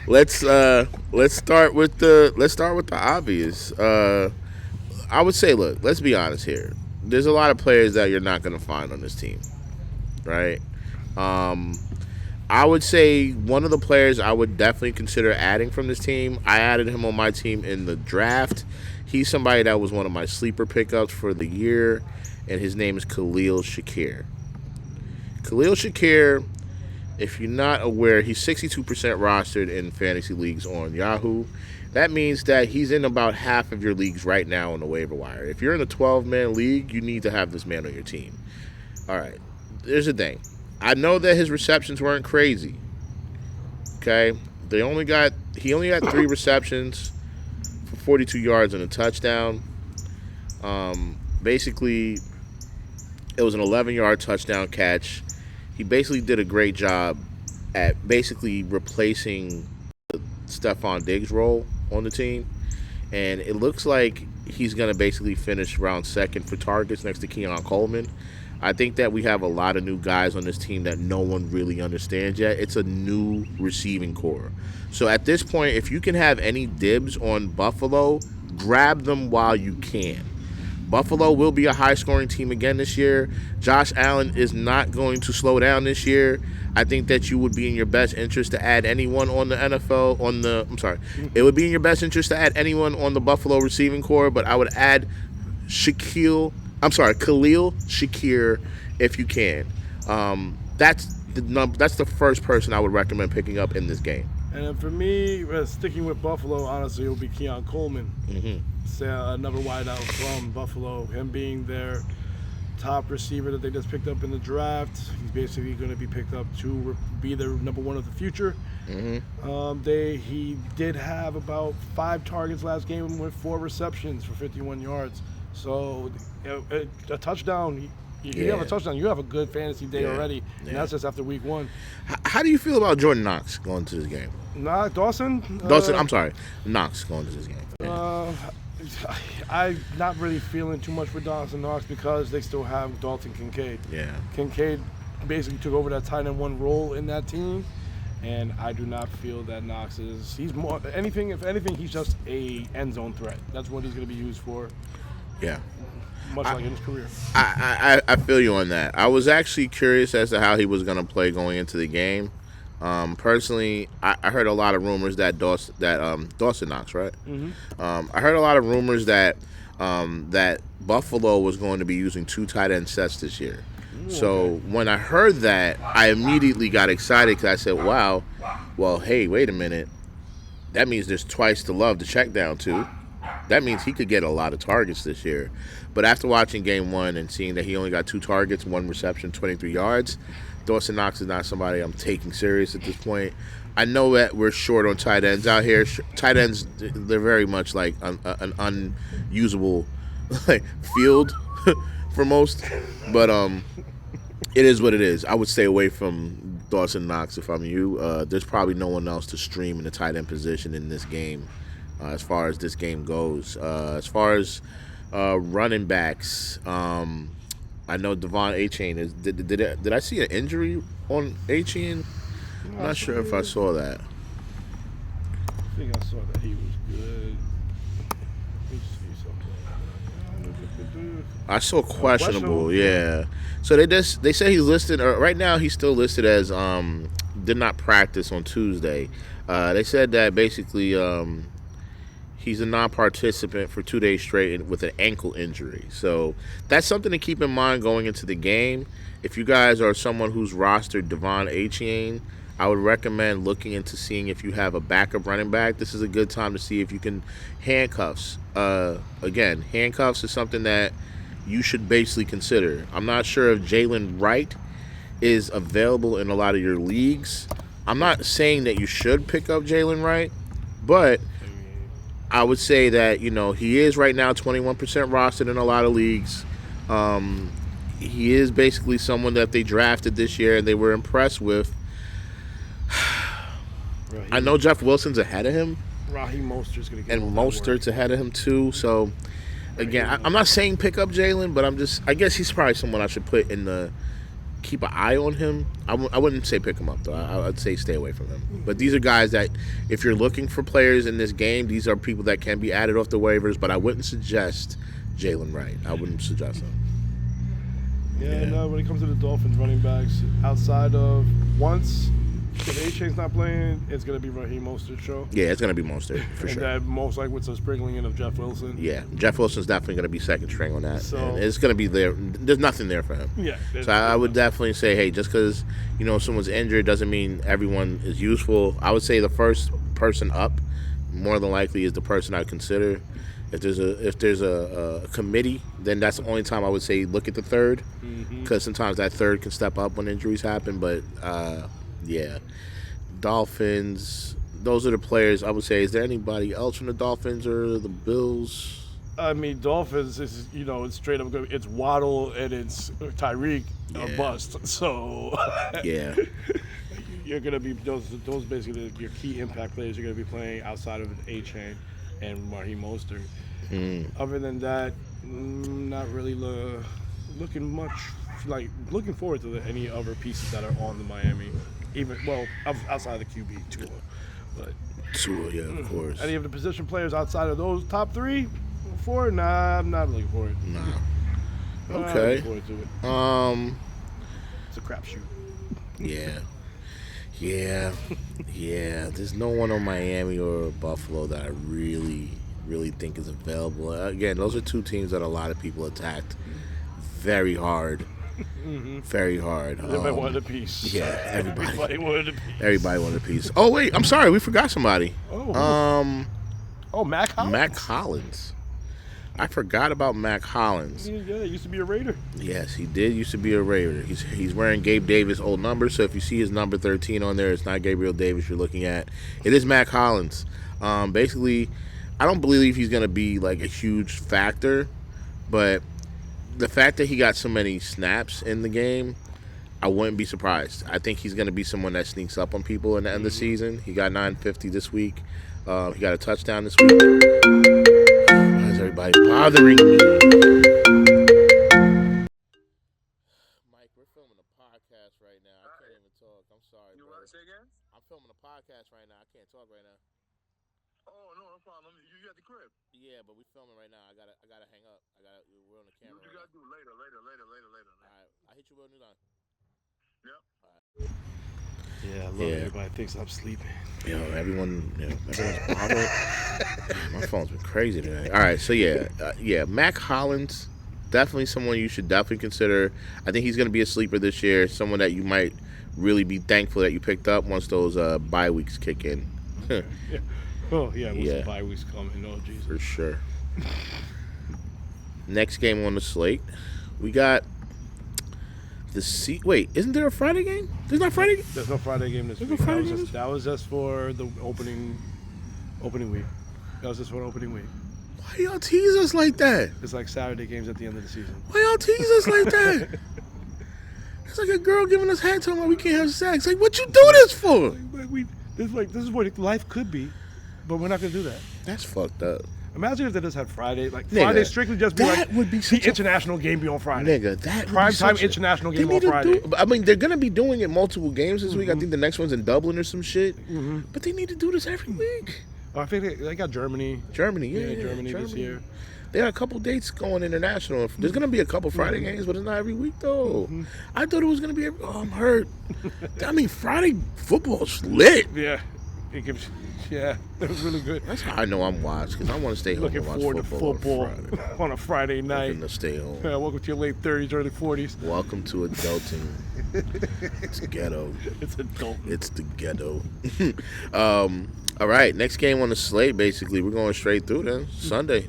let's start with the obvious. I would say, look, let's be honest here. There's a lot of players that you're not going to find on this team, right? I would say one of the players I would definitely consider adding from this team. I added him on my team in the draft. He's somebody that was one of my sleeper pickups for the year, and his name is Khalil Shakir. Khalil Shakir, if you're not aware, he's 62% rostered in fantasy leagues on Yahoo. That means that he's in about half of your leagues right now on the waiver wire. If you're in a 12-man league, you need to have this man on your team. All right, there's the thing. I know that his receptions weren't crazy. Okay, he only had 3 receptions for 42 yards and a touchdown. Basically, it was an 11-yard touchdown catch. He basically did a great job at basically replacing the Stephon Diggs role on the team. And it looks like he's going to basically finish around second for targets next to Keon Coleman. I think that we have a lot of new guys on this team that no one really understands yet. It's a new receiving core. So at this point, if you can have any dibs on Buffalo, grab them while you can. Buffalo will be a high-scoring team again this year. Josh Allen is not going to slow down this year. I think that you would be in your best interest to add anyone on the it would be in your best interest to add anyone on the Buffalo receiving core, but I would add Khalil Shakir if you can. That's the first person I would recommend picking up in this game. And for me, sticking with Buffalo, honestly, it would be Keon Coleman. Mm-hmm. Another wideout from Buffalo. Him being their top receiver that they just picked up in the draft. He's basically going to be picked up to be their number 1 of the future. Mm-hmm. He did have about 5 targets last game with 4 receptions for 51 yards. So a touchdown. You have a touchdown, you have a good fantasy day already, and that's just after week 1. How do you feel about Jordan Knox going to this game? Knox going to this game. I'm not really feeling too much for Dawson Knox because they still have Dalton Kincaid. Yeah. Kincaid basically took over that tight end 1 role in that team, and I do not feel that Knox is. He's more anything. If anything, he's just a end zone threat. That's what he's going to be used for. Yeah. Much like in his career. I feel you on that. I was actually curious as to how he was going to play going into the game. Personally, I heard a lot of rumors that Dawson Knox, right? Mm-hmm. I heard a lot of rumors that that Buffalo was going to be using 2 tight end sets this year. So when I heard that, I immediately got excited because I said, "Wow, well, hey, wait a minute. That means there's twice the love to check down to. That means he could get a lot of targets this year." But after watching game one and seeing that he only got 2 targets, 1 reception, 23 yards, Dawson Knox is not somebody I'm taking serious at this point. I know that we're short on tight ends out here. Tight ends, they're very much like an unusable like field for most. But it is what it is. I would stay away from Dawson Knox if I'm you. There's probably no one else to stream in the tight end position in this game, as far as this game goes. As far as running backs, I know Devon Achane is. Did I see an injury on Achane? I'm not sure if I saw that. I think I saw that he was good. Let me see something. I saw questionable. Yeah. So they say he's listed. Right now, he's still listed as did not practice on Tuesday. They said that basically he's a non-participant for 2 days straight with an ankle injury. So that's something to keep in mind going into the game. If you guys are someone who's rostered Devon Achane, I would recommend looking into seeing if you have a backup running back. This is a good time to see if you can handcuffs. Again, handcuffs is something that you should basically consider. I'm not sure if Jalen Wright is available in a lot of your leagues. I'm not saying that you should pick up Jalen Wright, but I would say that, he is right now 21% rostered in a lot of leagues. He is basically someone that they drafted this year and they were impressed with. I know Jeff Wilson's ahead of him. Raheem Mostert's going to get and Mostert's ahead of him too. So again, I'm not saying pick up Jalen, but I guess he's probably someone I should put in the keep an eye on him. I wouldn't say pick him up though. I'd say stay away from him. But these are guys that if you're looking for players in this game, these are people that can be added off the waivers. But I wouldn't suggest Jalen Wright. I wouldn't suggest him. Yeah, no, when it comes to the Dolphins running backs, outside of once if A-Chain's not playing, it's going to be Raheem Mostert's show. Yeah, it's going to be Mostert, for and sure. that most likely with some sprinkling in of Jeff Wilson. Yeah, Jeff Wilson's definitely going to be second string on that. So, and it's going to be there. There's nothing there for him. Yeah. So I would definitely say, hey, just because, someone's injured doesn't mean everyone is useful. I would say the first person up, more than likely, is the person I consider. If there's a committee, then that's the only time I would say look at the third, because sometimes that third can step up when injuries happen. But yeah, Dolphins. Those are the players I would say. Is there anybody else from the Dolphins or the Bills? I mean, Dolphins is it's straight up. It's Waddle and it's Tyreek or bust. So yeah. You're gonna be those basically your key impact players. You're gonna be playing outside of A-Chain and Raheem Mostert. Other than that, not really looking much looking forward to any other pieces that are on the Miami. Outside of the QB Tua, but Tua, yeah, of course. Any of the position players outside of those top 3, 4? Nah, I'm not looking forward. Nah. Okay. Looking forward to it. It's a crapshoot. Yeah. There's no one on Miami or Buffalo that I really, really think is available. Again, those are two teams that a lot of people attacked very hard. Very hard. Everybody wanted a piece. Yeah, everybody wanted a piece. Everybody wanted a piece. Oh wait, I'm sorry, we forgot somebody. Mac Hollins. Mac Hollins. I forgot about Mac Hollins. Yeah, he used to be a Raider. Yes, he did used to be a Raider. He's wearing Gabe Davis' old number, so if you see his number 13 on there, it's not Gabriel Davis you're looking at. It is Mac Hollins. Basically, I don't believe he's going to be like a huge factor, but the fact that he got so many snaps in the game, I wouldn't be surprised. I think he's going to be someone that sneaks up on people in the end of the season. He got 950 this week. He got a touchdown this week. Why is everybody bothering me? Mike, we're filming a podcast right now. I can't even talk. I'm sorry. You want to say again? I'm filming a podcast right now. I can't talk right now. Oh, no problem. You at the crib? Yeah, but we're filming right now. I gotta hang up. We're on the camera. What you gotta do later. All right, I hit you with a new line. Yep. All right. Yeah, I love Yeah. everybody thinks I'm sleeping. Everyone's bothered. My phone's been crazy today. All right, so Mac Hollins, definitely someone you should definitely consider. I think he's going to be a sleeper this year. Someone that you might really be thankful that you picked up once those bye weeks kick in. Yeah. Oh yeah, once Yeah. the bye weeks coming. Oh Jesus. For sure. Next game on the slate, we got Wait, isn't there a Friday game? There's not Friday game? There's no Friday game this There's no week. Friday game That was just for the opening week. That was just for the opening week. Why y'all tease us like that? It's like Saturday games at the end of the season. Why y'all tease us like that? It's like a girl giving us head telling her we can't have sex. Like, what you do this for? This is what life could be, but we're not gonna do that. That's fucked up. Imagine if they just had Friday, like Nigga, Friday strictly just be that like would be the such a- international game be on Friday. Nigga, that Prime time international game on Friday. I mean, they're gonna be doing it multiple games this week. I think the next one's in Dublin or some shit. But they need to do this every week. Oh, I think they got Germany. Germany, Germany this year. They got a couple dates going international. There's gonna be a couple Friday games, but it's not every week though. I thought it was gonna be. I'm hurt. I mean, Friday football's lit. Yeah, it gives. Yeah, that was really good. That's how I know I'm watched because I want to stay home Looking and watch forward to football football on Friday. on a Friday I'm night. gonna stay home. Welcome to your late 30s, early 40s. Welcome to adulting. It's ghetto. It's adult. It's the ghetto. All right, next game on the slate. Basically, we're going straight through then. Sunday.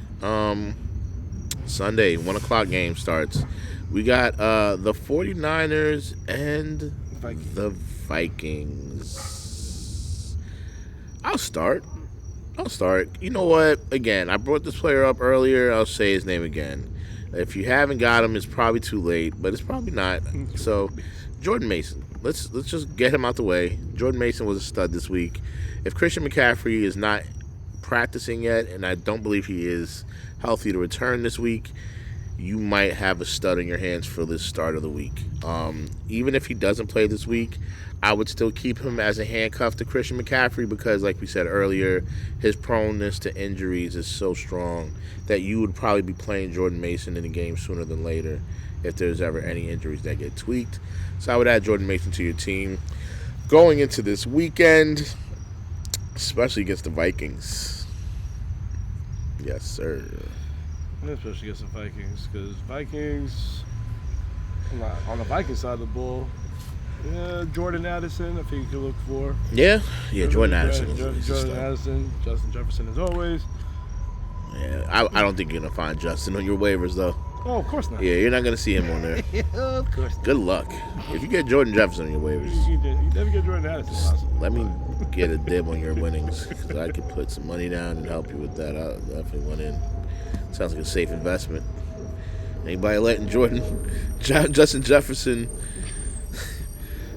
Sunday, 1 o'clock game starts. We got the 49ers and the Vikings. I'll start. You know what? Again, I brought this player up earlier. I'll say his name again. If you haven't got him, it's probably too late, but it's probably not. So, Jordan Mason. Let's just get him out the way. Jordan Mason was a stud this week. If Christian McCaffrey is not practicing yet, and I don't believe he is healthy to return this week, you might have a stud in your hands for this start of the week. Even if he doesn't play this week, I would still keep him as a handcuff to Christian McCaffrey because, like we said earlier, his proneness to injuries is so strong that you would probably be playing Jordan Mason in the game sooner than later if there's ever any injuries that get tweaked. So I would add Jordan Mason to your team. Going into this weekend, especially against the Vikings. Yes, sir. Especially against the Vikings, because Vikings, on the Vikings side of the ball, Jordan Addison, I think you can look for. Yeah, Jordan Addison. Jordan Addison, Justin Jefferson as always. Yeah, I don't think you're going to find Justin on your waivers, though. Oh, of course not. Yeah, you're not going to see him on there. Of course not. Good luck. If you get Jordan Jefferson on your waivers, You never get Jordan Addison. let me get a dib on your winnings because I could put some money down and help you with that. I definitely went in. Sounds like a safe investment. Anybody letting Justin Jefferson?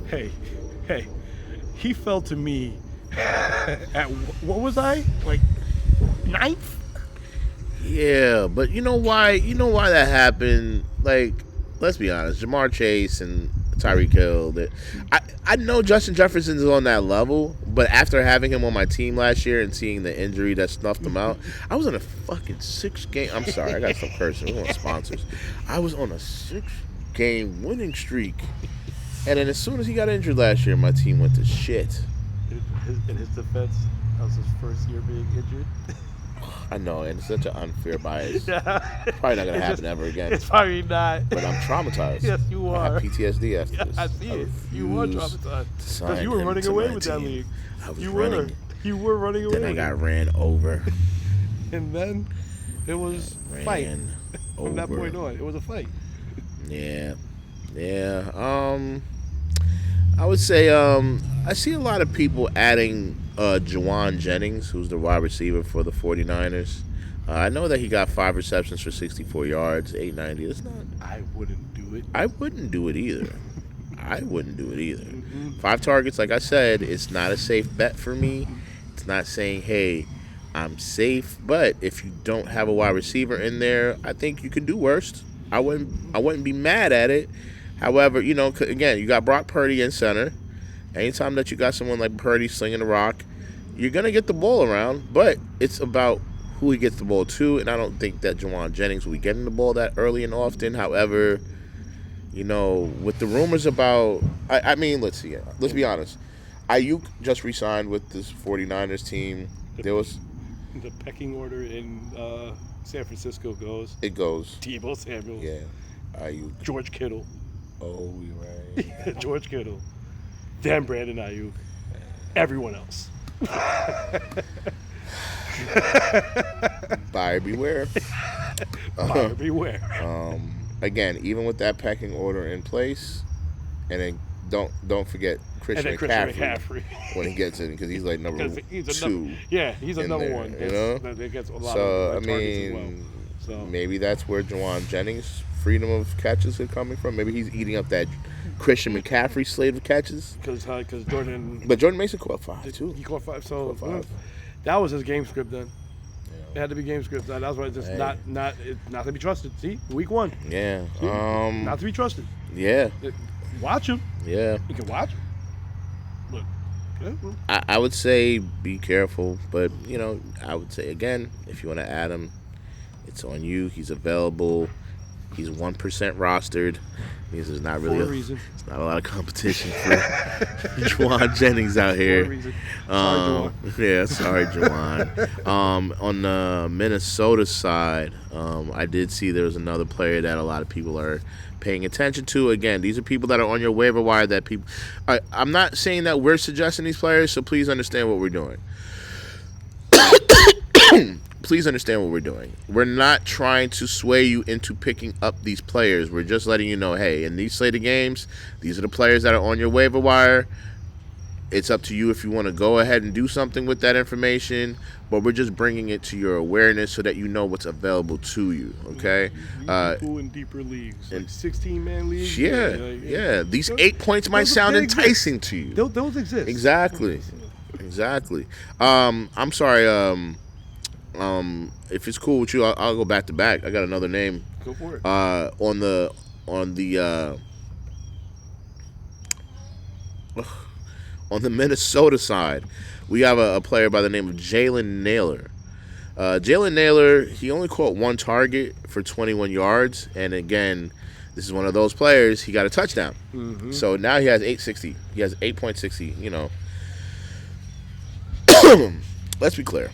Hey, he fell to me at, what was I? Like, 9th? Yeah, but you know why? You know why that happened? Like, let's be honest. Jamar Chase and Tyreek Hill. I know Justin Jefferson's on that level, but after having him on my team last year and seeing the injury that snuffed him out, I was on a fucking 6-game. I'm sorry, I got some cursing. We want sponsors. I was on a 6-game winning streak, and then as soon as he got injured last year, my team went to shit. In his defense, that was his first year being injured. I know, and it's such an unfair bias. Yeah. Probably not gonna happen ever again. It's probably not. But I'm traumatized. Yes, you I are. have PTSD after Yeah, this. I see it. You were refuse traumatized. to sign Because you were him running to away my with that team. league. I was You running. were. You were running away Then I with got it. ran over. And then it was fight. Ran From that over. point on, it was a fight. Yeah. I would say I see a lot of people adding Juwan Jennings, who's the wide receiver for the 49ers. I know that he got 5 receptions for 64 yards, 890. That's not. I wouldn't do it. I wouldn't do it either. 5 targets, like I said, it's not a safe bet for me. It's not saying, hey, I'm safe. But if you don't have a wide receiver in there, I think you could do worse. I wouldn't be mad at it. However, again, you got Brock Purdy in center. Anytime that you got someone like Purdy slinging the rock, you're going to get the ball around. But it's about who he gets the ball to, and I don't think that Juwan Jennings will be getting the ball that early and often. However, with the rumors about, I mean, let's be honest. Ayuk just re-signed with this 49ers team. There was The pecking order in San Francisco goes it goes. Tebow Samuel, Yeah. Ayuk. George Kittle, Oh, you're right. George Kittle, then Brandon Ayuk, everyone else. Buyer beware. Buyer beware. Again, even with that pecking order in place, and then don't forget And Christian then Christian McCaffrey McCaffrey. when he gets in because he's like number 'Cause he's a two. he's a in number there, one. you know? That gets a lot So of I targets as well. mean, So maybe that's where Jawan Jennings' freedom of catches is coming from. Maybe he's eating up that Christian McCaffrey slate of catches. because Jordan, But Jordan Mason caught 5 too. he caught 5. So Caught 5. that was his game script then. It Yeah. had to be game script. That was why just Hey. not to be trusted. See, week 1, Yeah. not to be trusted. Yeah. Watch him. Yeah. You can watch him. Look, okay, I would say be careful, but I would say again, if you want to add him, it's on you. He's available. He's 1% rostered. Means there's not really for a reason. it's not a lot of competition for Juwan Jennings out For a here. reason. Sorry, Yeah, sorry, Juwan. On the Minnesota side, I did see there was another player that a lot of people are paying attention to. Again, these are people that are on your waiver wire that people. I'm not saying that we're suggesting these players, so please understand what we're doing. Please understand what we're doing. We're not trying to sway you into picking up these players. We're just letting you know, hey, in these slate of games, these are the players that are on your waiver wire. It's up to you if you want to go ahead and do something with that information, but we're just bringing it to your awareness so that you know what's available to you, okay? People in deeper leagues, like 16-man leagues. Yeah. These Those- 8 points might those- sound they exist. enticing to you. Those exist. Exactly. I'm sorry. If it's cool with you, I'll go back to back. I got another name. Go for it. On the Minnesota side, we have a player by the name of Jalen Naylor. Jalen Naylor, he only caught 1 target for 21 yards, and again, this is one of those players. He got a touchdown, so now he has 860. He has 8.60. Let's be clear.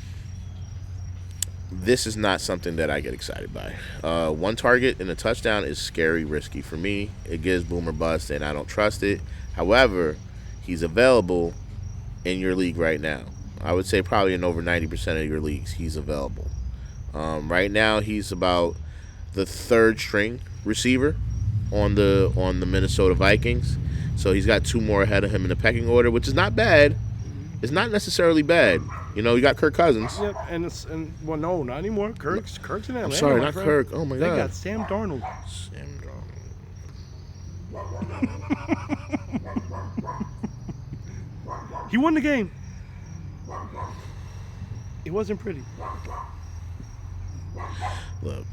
This is not something that I get excited by. 1 target and a touchdown is scary, risky for me. It gives boom or bust, and I don't trust it. However, he's available in your league right now. I would say probably in over 90% of your leagues, he's available. Right now, he's about the 3rd string receiver on the Minnesota Vikings. So he's got 2 more ahead of him in the pecking order, which is not bad. It's not necessarily bad. You got Kirk Cousins. Yep, well, no, not anymore. Kirk's in Atlanta. I'm sorry, my not friend. Kirk. Oh my They God. got Sam Darnold. Sam Darnold. He won the game. It wasn't pretty. Look,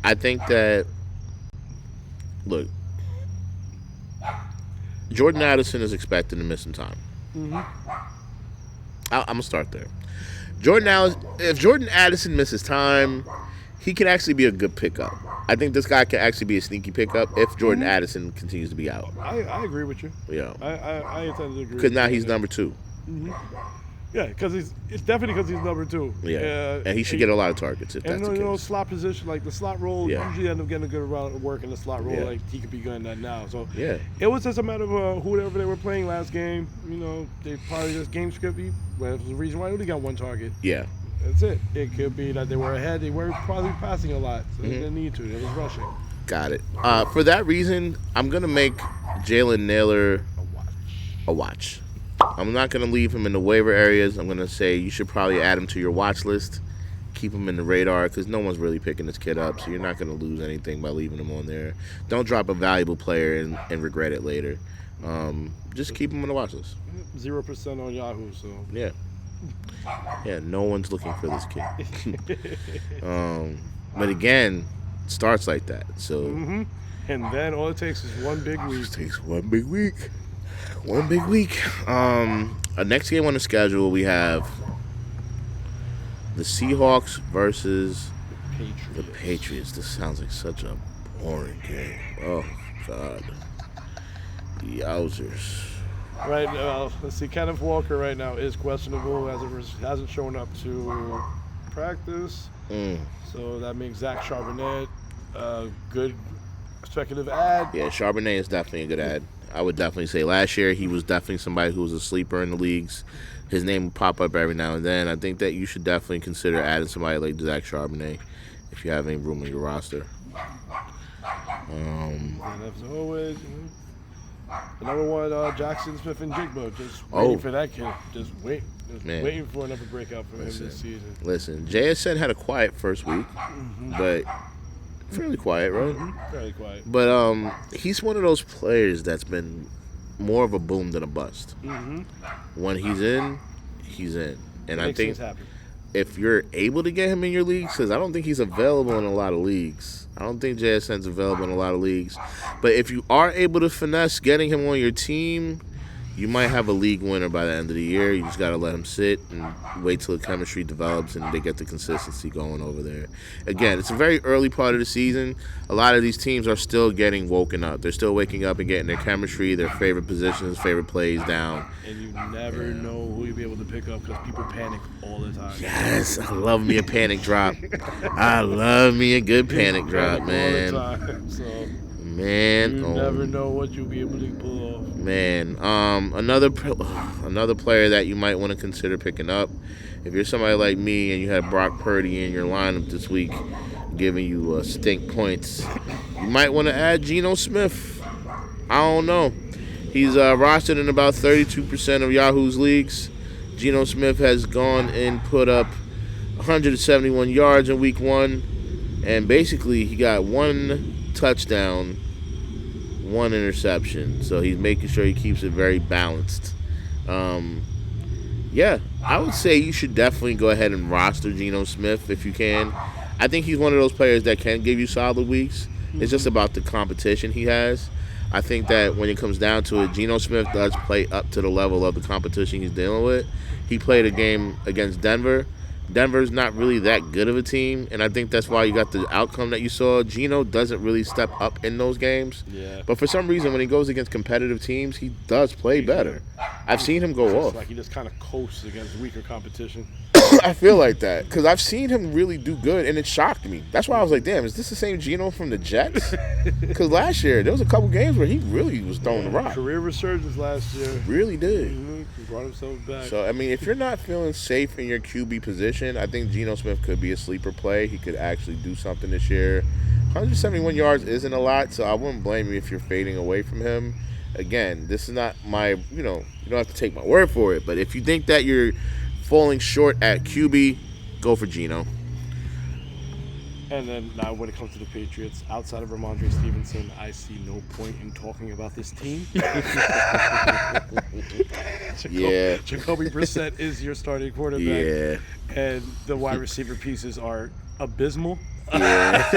I think that. Look, Jordan Addison is expected to miss some time. I'm gonna start there. If Jordan Addison misses time, he can actually be a good pickup. I think this guy can actually be a sneaky pickup if Jordan Addison continues to be out. I agree with you. I tend to agree. Because now he's number 2. Yeah, because it's definitely because he's number 2. Yeah, and he should get a lot of targets if that's And the case. slot position, like the slot role, Yeah. usually end up getting a good amount of work in the slot role. Yeah. Like he could be doing that now. So Yeah. it was just a matter of whoever they were playing last game. They probably just game script. Well, it was the reason why he only got 1 target. Yeah. That's it. It could be that they were ahead. They were probably passing a lot, so they Mm-hmm. didn't need to. They was rushing. Got it. For that reason, I'm gonna make Jalen Naylor a watch. I'm not gonna leave him in the waiver areas. I'm gonna say you should probably add him to your watch list. Keep him in the radar because no one's really picking this kid up, so you're not gonna lose anything by leaving him on there. Don't drop a valuable player and regret it later. Just keep him on the watch list. 0% on Yahoo. So Yeah. Yeah, no one's looking for this kid. But again, it starts like that. So and then all it takes is 1 big week. it takes 1 big week. 1 big week. Our next game on the schedule, we have the Seahawks versus the Patriots. This sounds like such a boring game. Oh, God. Yowzers. Right now, let's see. Kenneth Walker right now is questionable. Hasn't shown up to practice. So that makes Zach Charbonnet a good speculative ad. Yeah, Charbonnet is definitely a good ad. I would definitely say last year he was definitely somebody who was a sleeper in the leagues. His name would pop up every now and then. I think that you should definitely consider adding somebody like Zach Charbonnet if you have any room in your roster. And as always, another one, Jackson Smith and Jigba, just waiting for that kid. Just waiting for another breakout from him this season. Listen, JSN had a quiet first week, but fairly quiet, right? Fairly quiet. But he's one of those players that's been more of a boom than a bust. When he's in, he's in. And I think if you're able to get him in your leagues, because I don't think he's available in a lot of leagues. I don't think JSN's available in a lot of leagues. But if you are able to finesse getting him on your team, you might have a league winner by the end of the year. You just got to let him sit and wait till the chemistry develops and they get the consistency going over there. Again, it's a very early part of the season. A lot of these teams are still getting woken up. They're still waking up and getting their chemistry, their favorite positions, favorite plays down. And you never know who you'll be able to pick up because people panic all the time. Yes, I love me a panic drop. I love me a good panic drop, man. All the time. So man, you never know what you'll be able to pull off. Man, another player that you might want to consider picking up, if you're somebody like me and you had Brock Purdy in your lineup this week, giving you stink points, you might want to add Geno Smith. I don't know. He's rostered in about 32% of Yahoo's leagues. Geno Smith has gone and put up 171 yards in week 1, and basically he got 1 touchdown, 1 interception. So he's making sure he keeps it very balanced. Yeah, I would say you should definitely go ahead and roster Geno Smith if you can. I think he's one of those players that can give you solid weeks. It's just about the competition he has. I think that when it comes down to it, Geno Smith does play up to the level of the competition he's dealing with. He played a game against Denver. Denver's not really that good of a team, and I think that's why you got the outcome that you saw. Geno doesn't really step up in those games. Yeah. But for some reason, when he goes against competitive teams, he does play better. I've seen him go off. Like he just kind of coasts against weaker competition. I feel like that because I've seen him really do good, and it shocked me. That's why I was like, damn, is this the same Geno from the Jets? Because last year, there was a couple games where he really was throwing the rock. Career resurgence last year. Really did. He brought himself back. So, I mean, if you're not feeling safe in your QB position, I think Geno Smith could be a sleeper play. He could actually do something this year. 171 yards isn't a lot, so I wouldn't blame you if you're fading away from him. Again, this is not my, you don't have to take my word for it, but if you think that you're falling short at QB, go for Geno. And then now when it comes to the Patriots, outside of Ramondre Stevenson, I see no point in talking about this team. Jacoby Brissett is your starting quarterback. Yeah. And the wide receiver pieces are abysmal. Yeah.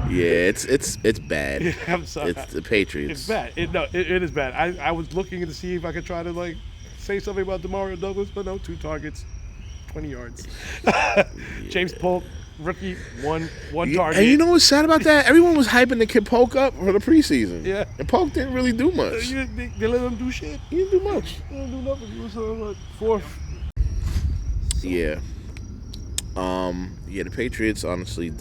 It's bad. Yeah, I'm sorry. It's the Patriots. It's bad. It is bad. I was looking to see if I could try to say something about Demario Douglas, but no, 2 targets, 20 yards. James Polk, rookie, one target. And you know what's sad about that? Everyone was hyping the kid Polk up for the preseason. Yeah. And Polk didn't really do much. They let him do shit. He didn't do much. He didn't do nothing. He was 4th. Yeah. The Patriots, honestly,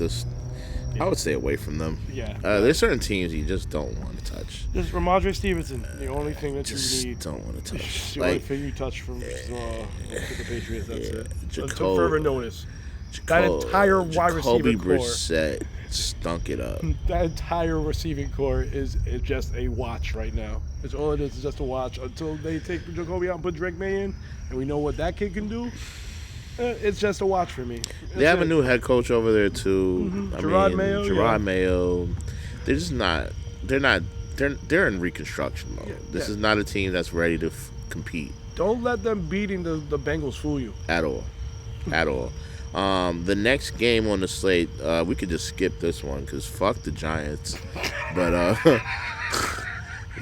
I would stay away from them. Yeah. There's certain teams you just don't want to touch. This is Ramondre Stevenson, the only thing that Just you need. don't want to touch. The only thing you touch from the Patriots, that's it. Until Jacob- further notice. That entire wide receiver Jacoby core. Brissett stunk it up. That entire receiving core is just a watch right now. It's all it is just a watch until they take Jacoby out and put Drake May in, and we know what that kid can do. It's just a watch for me. They have a new head coach over there too. Gerard Mayo. Gerard Mayo. They're just not. They're in reconstruction mode. This is not a team that's ready to compete. Don't let them beating the Bengals fool you. At all. The next game on the slate, we could just skip this one because fuck the Giants. But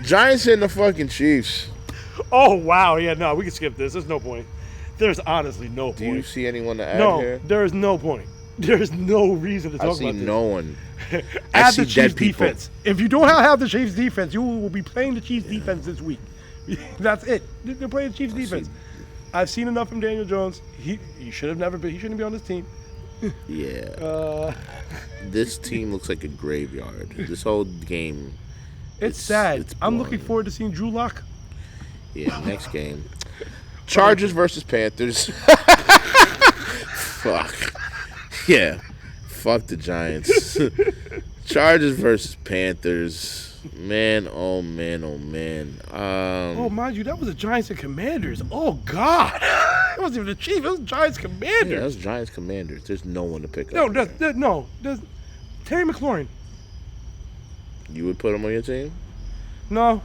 Giants and the fucking Chiefs. Oh wow, yeah, no, we can skip this. There's no point. There's honestly no point. Do you see anyone to add here? No, there is no point. There's no reason to talk about I this. see no one. Add see the Chiefs dead people. defense. If you don't have the Chiefs defense, you will be playing the Chiefs defense this week. That's it. They're playing Chiefs defense. I've seen enough from Daniel Jones. He should have never been. He shouldn't be on this team. Yeah. This team looks like a graveyard. This whole game. It's sad. It's I'm boring. looking forward to seeing Drew Lock. Yeah, next game. Chargers versus Panthers. Fuck. Yeah. Fuck the Giants. Chargers versus Panthers. Man, oh man, oh man. Oh, mind you, that was the Giants and Commanders. Oh God, it wasn't even the Chiefs. It was Giants Commanders. Yeah, that's Giants Commanders. There's no one to pick No, up. that's Terry McLaurin. You would put him on your team? No,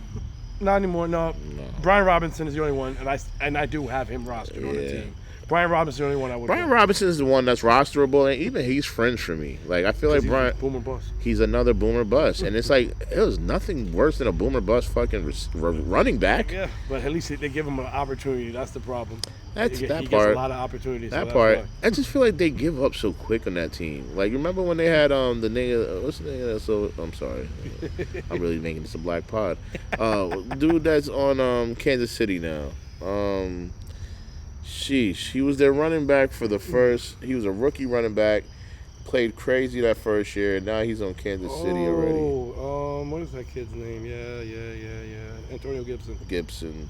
not anymore. No. No. Brian Robinson is the only one, and I do have him rostered on the Yeah. team. Brian Robinson's the only one I would. Brian put. Robinson is the one that's rosterable, and even he's fringe for me. Like, I feel like He's Brian, boomer bust. he's another boomer bust, and it's like it was nothing worse than a boomer bust fucking running back. Yeah, but at least they give him an opportunity. That's the problem. That's he that gets part. a lot of opportunities. so That that's part. why. I just feel like they give up so quick on that team. Like, remember when they had the nigga? What's the nigga? So I'm sorry, I'm really making this a black pod. Dude, that's on Kansas City now. Sheesh, he was their running back for the first. He was a rookie running back. Played crazy that first year. Now he's on Kansas City already. What is that kid's name? Yeah. Antonio Gibson. Gibson.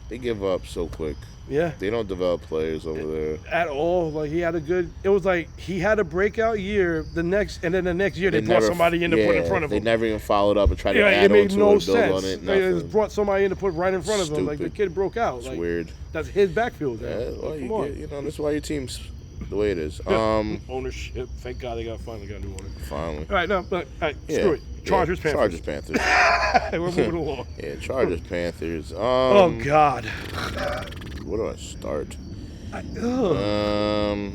They give up so quick. Yeah. They don't develop players over there. At all. Like he had a good. It was like he had a breakout year. The next year they brought somebody in to put in front of They him. never even followed up and tried to Yeah, add it on made to no it, build sense. on it. They just Nothing. brought somebody in to put right in front of him. Like the Stupid. kid broke out. It's Like weird. that's his backfield. Yeah, Like, well, come on. you know, that's why your team's the way it is. Ownership. Thank God they finally got a new owner. Finally. All right, no, but all right, Yeah. screw it. Chargers, Yeah, Panthers. Chargers, Panthers. We're moving along. Yeah, Chargers, Panthers. Oh God. Where do I start? Ugh.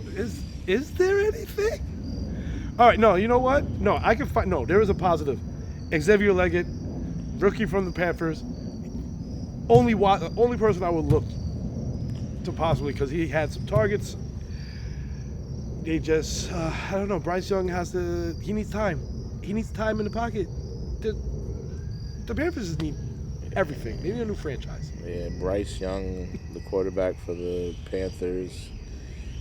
Is there anything? All right, no. You know what? No, I can find. No, there is a positive. Xavier Leggett, rookie from the Panthers. Only person I would look to possibly because he had some targets. They just, I don't know. Bryce Young he needs time. He needs time in the pocket. The Panthers just need everything. They need a new franchise. Yeah, Bryce Young, the quarterback for the Panthers.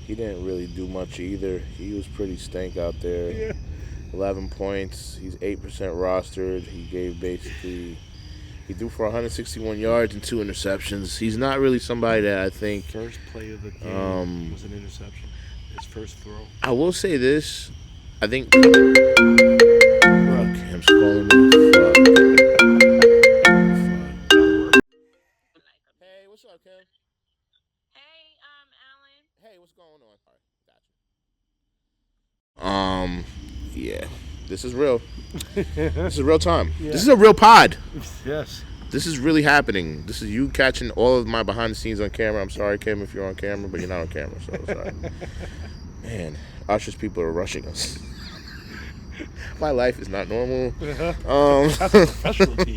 He didn't really do much either. He was pretty stank out there. Yeah. 11 points. He's 8% rostered. He threw for 161 yards and 2 interceptions. He's not really somebody that I think. First play of the game was an interception. His first throw. I will say this. I think. Fuck, Cam's calling me. Fuck. Hey, what's up, Cam? Hey, Alan. Hey, what's going on? All right, gotcha. Yeah. This is real. This is real time. Yeah. This is a real pod. Yes. This is really happening. This is you catching all of my behind the scenes on camera. I'm sorry, Kim, if you're on camera, but you're not on camera, so sorry. Man, Usher's people are rushing us. My life is not normal. That's a specialty.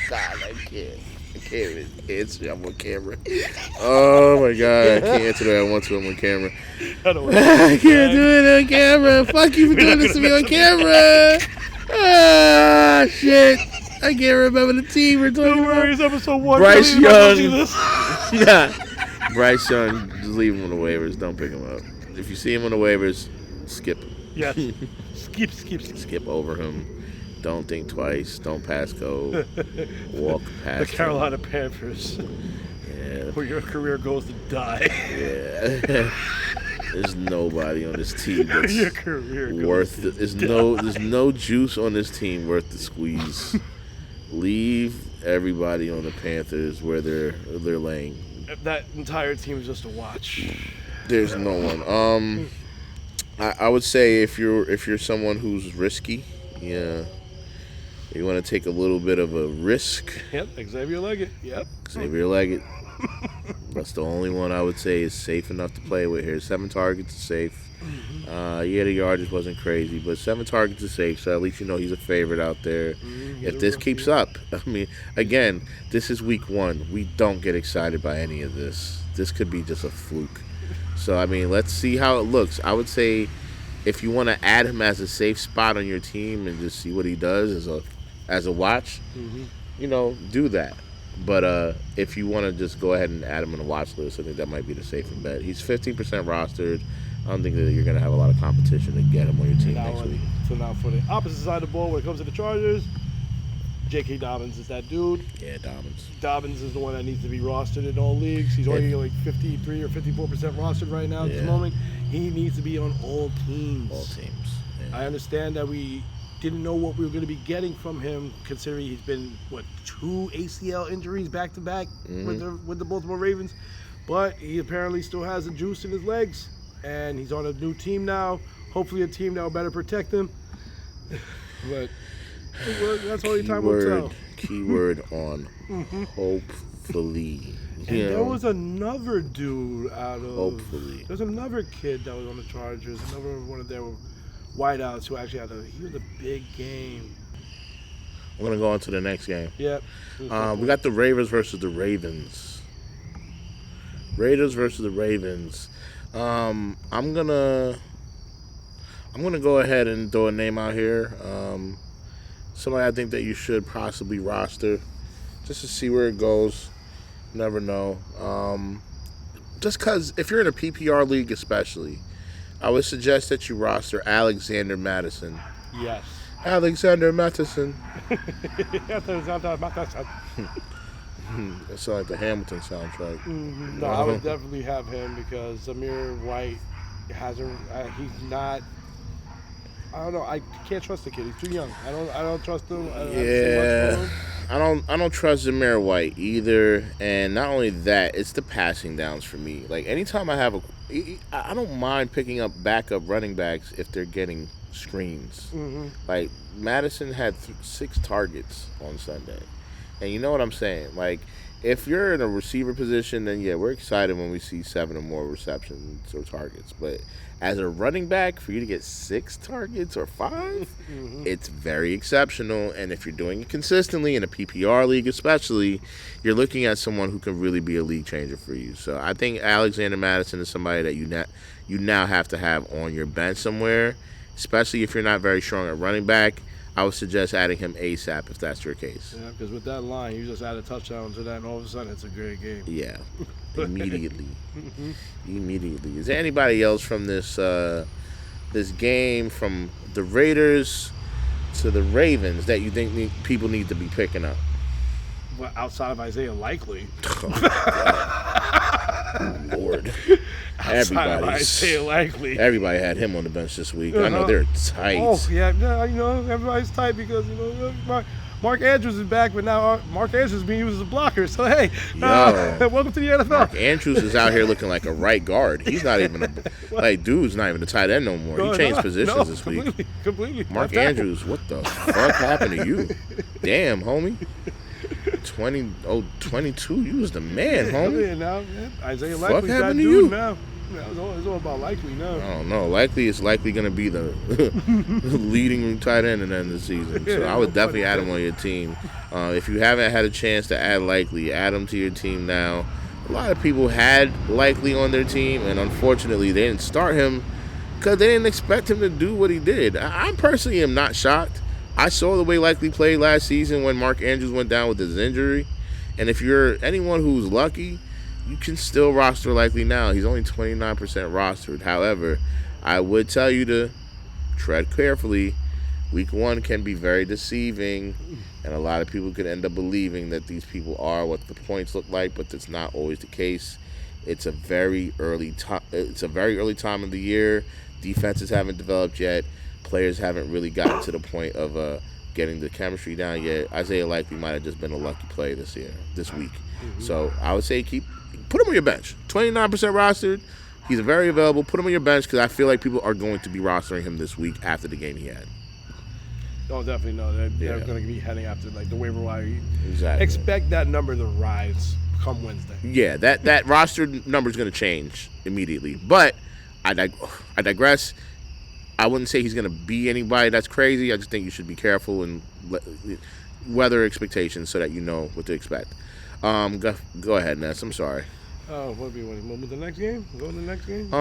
God, I can't answer. I'm on camera. Oh my God, I can't answer that. I want to. I'm on camera. I can't do it on camera. Fuck you for doing this to me on camera. Ah, shit. I can't remember the team we're talking Don't worry, about. it's episode 1. Bryce Don't even see Young. this. Yeah. Bryce Young, just leave him on the waivers. Don't pick him up. If you see him on the waivers, skip him. Yes. Skip. Skip over him. Don't think twice. Don't pass go. Walk past The Carolina Panthers, him. where your career goes to die. Yeah. There's nobody on this team that's Your career goes worth to it. There's no juice on this team worth the squeeze. Leave everybody on the Panthers where they're laying. That entire team is just a watch. There's no one. I would say if you're someone who's risky, yeah, you want to take a little bit of a risk. Yep, Xavier Leggett. Yep. Xavier Leggett. That's the only one I would say is safe enough to play with here. 7 targets is safe. Yeah, the yardage wasn't crazy, but 7 targets is safe, so at least you know he's a favorite out there. If this keeps up, I mean, again, this is week 1. We don't get excited by any of this. This could be just a fluke. So, I mean, let's see how it looks. I would say if you want to add him as a safe spot on your team and just see what he does as a watch, do that. But if you want to just go ahead and add him on the watch list, I think that might be the safer bet. He's 15% rostered. I don't think that you're going to have a lot of competition to get him on your team next week. So now for the opposite side of the ball, when it comes to the Chargers, J.K. Dobbins is that dude. Yeah, Dobbins. Dobbins is the one that needs to be rostered in all leagues. He's already like 53 or 54% rostered right now at this moment. He needs to be on all teams. All teams. Yeah. I understand that we didn't know what we were going to be getting from him, considering he's been, 2 ACL injuries back-to-back with the Baltimore Ravens. But he apparently still has the juice in his legs, and he's on a new team now. Hopefully a team that will better protect him. But that's all the time will tell. Keyword on hopefully. And there was another dude out of... Hopefully. There's another kid that was on the Chargers, another one of their wideouts who actually he was a big game. I'm going to go on to the next game. Yep. We got the Raiders versus the Ravens. Raiders versus the Ravens. I'm gonna go ahead and throw a name out here. Somebody I think that you should possibly roster, just to see where it goes. Never know. Just because if you're in a PPR league, especially, I would suggest that you roster Alexander Madison. Yes. Alexander Madison. That sounds like the Hamilton soundtrack. Mm-hmm. No, I would definitely have him because Zamir White hasn't. He's not. I don't know. I can't trust the kid. He's too young. I don't trust him. I don't trust Zamir White either. And not only that, it's the passing downs for me. Like anytime I have I don't mind picking up backup running backs if they're getting screens. Mm-hmm. Like Madison had 6 targets on Sunday. And you know what I'm saying? Like, if you're in a receiver position, then yeah, we're excited when we see 7 or more receptions or targets. But as a running back, for you to get 6 targets or 5, it's very exceptional. And if you're doing it consistently in a PPR league especially, you're looking at someone who can really be a league changer for you. So I think Alexander Madison is somebody that you now have to have on your bench somewhere, especially if you're not very strong at running back. I would suggest adding him ASAP if that's your case. Yeah, because with that line, you just add a touchdown to that, and all of a sudden, it's a great game. Yeah, immediately. Immediately. Is there anybody else from this this game, from the Raiders to the Ravens, that you think people need to be picking up? Well, outside of Isaiah Likely. Lord. Everybody had him on the bench this week. I know they're tight. Oh, yeah, everybody's tight because, Mark Andrews is back, but now Mark Andrews is being used as a blocker. So, hey, welcome to the NFL. Mark Andrews is out here looking like a right guard. He's not even dude's not even a tight end no more. He changed positions this week. Completely. Mark Andrews, what the fuck happened to you? Damn, homie. 22, you was the man, homie. Yeah, now, Isaiah Fuck Likely's that happened to dude you? now. It's all about Likely now. I don't know. Likely is going to be the leading tight end in the end of the season. So I would definitely add him on your team. If you haven't had a chance to add Likely, add him to your team now. A lot of people had Likely on their team, and unfortunately they didn't start him because they didn't expect him to do what he did. I personally am not shocked. I saw the way Likely played last season when Mark Andrews went down with his injury. And if you're anyone who's lucky, you can still roster Likely now. He's only 29% rostered. However, I would tell you to tread carefully. Week 1 can be very deceiving, and a lot of people could end up believing that these people are what the points look like, but that's not always the case. It's a very early time. It's a very early time of the year. Defenses haven't developed yet. Players haven't really gotten to the point of getting the chemistry down yet. Isaiah Likely might have just been a lucky play this week. Mm-hmm. So I would say put him on your bench. 29% rostered. He's very available. Put him on your bench because I feel like people are going to be rostering him this week after the game he had. Oh, definitely no. They're going to be heading after the waiver wire. Exactly. Expect that number to rise come Wednesday. Yeah, that roster number is going to change immediately. But I digress. I wouldn't say he's going to be anybody that's crazy. I just think you should be careful and weather expectations so that you know what to expect. Go ahead, Ness. I'm sorry. Oh, what be what? Move the next game? Go to the next game?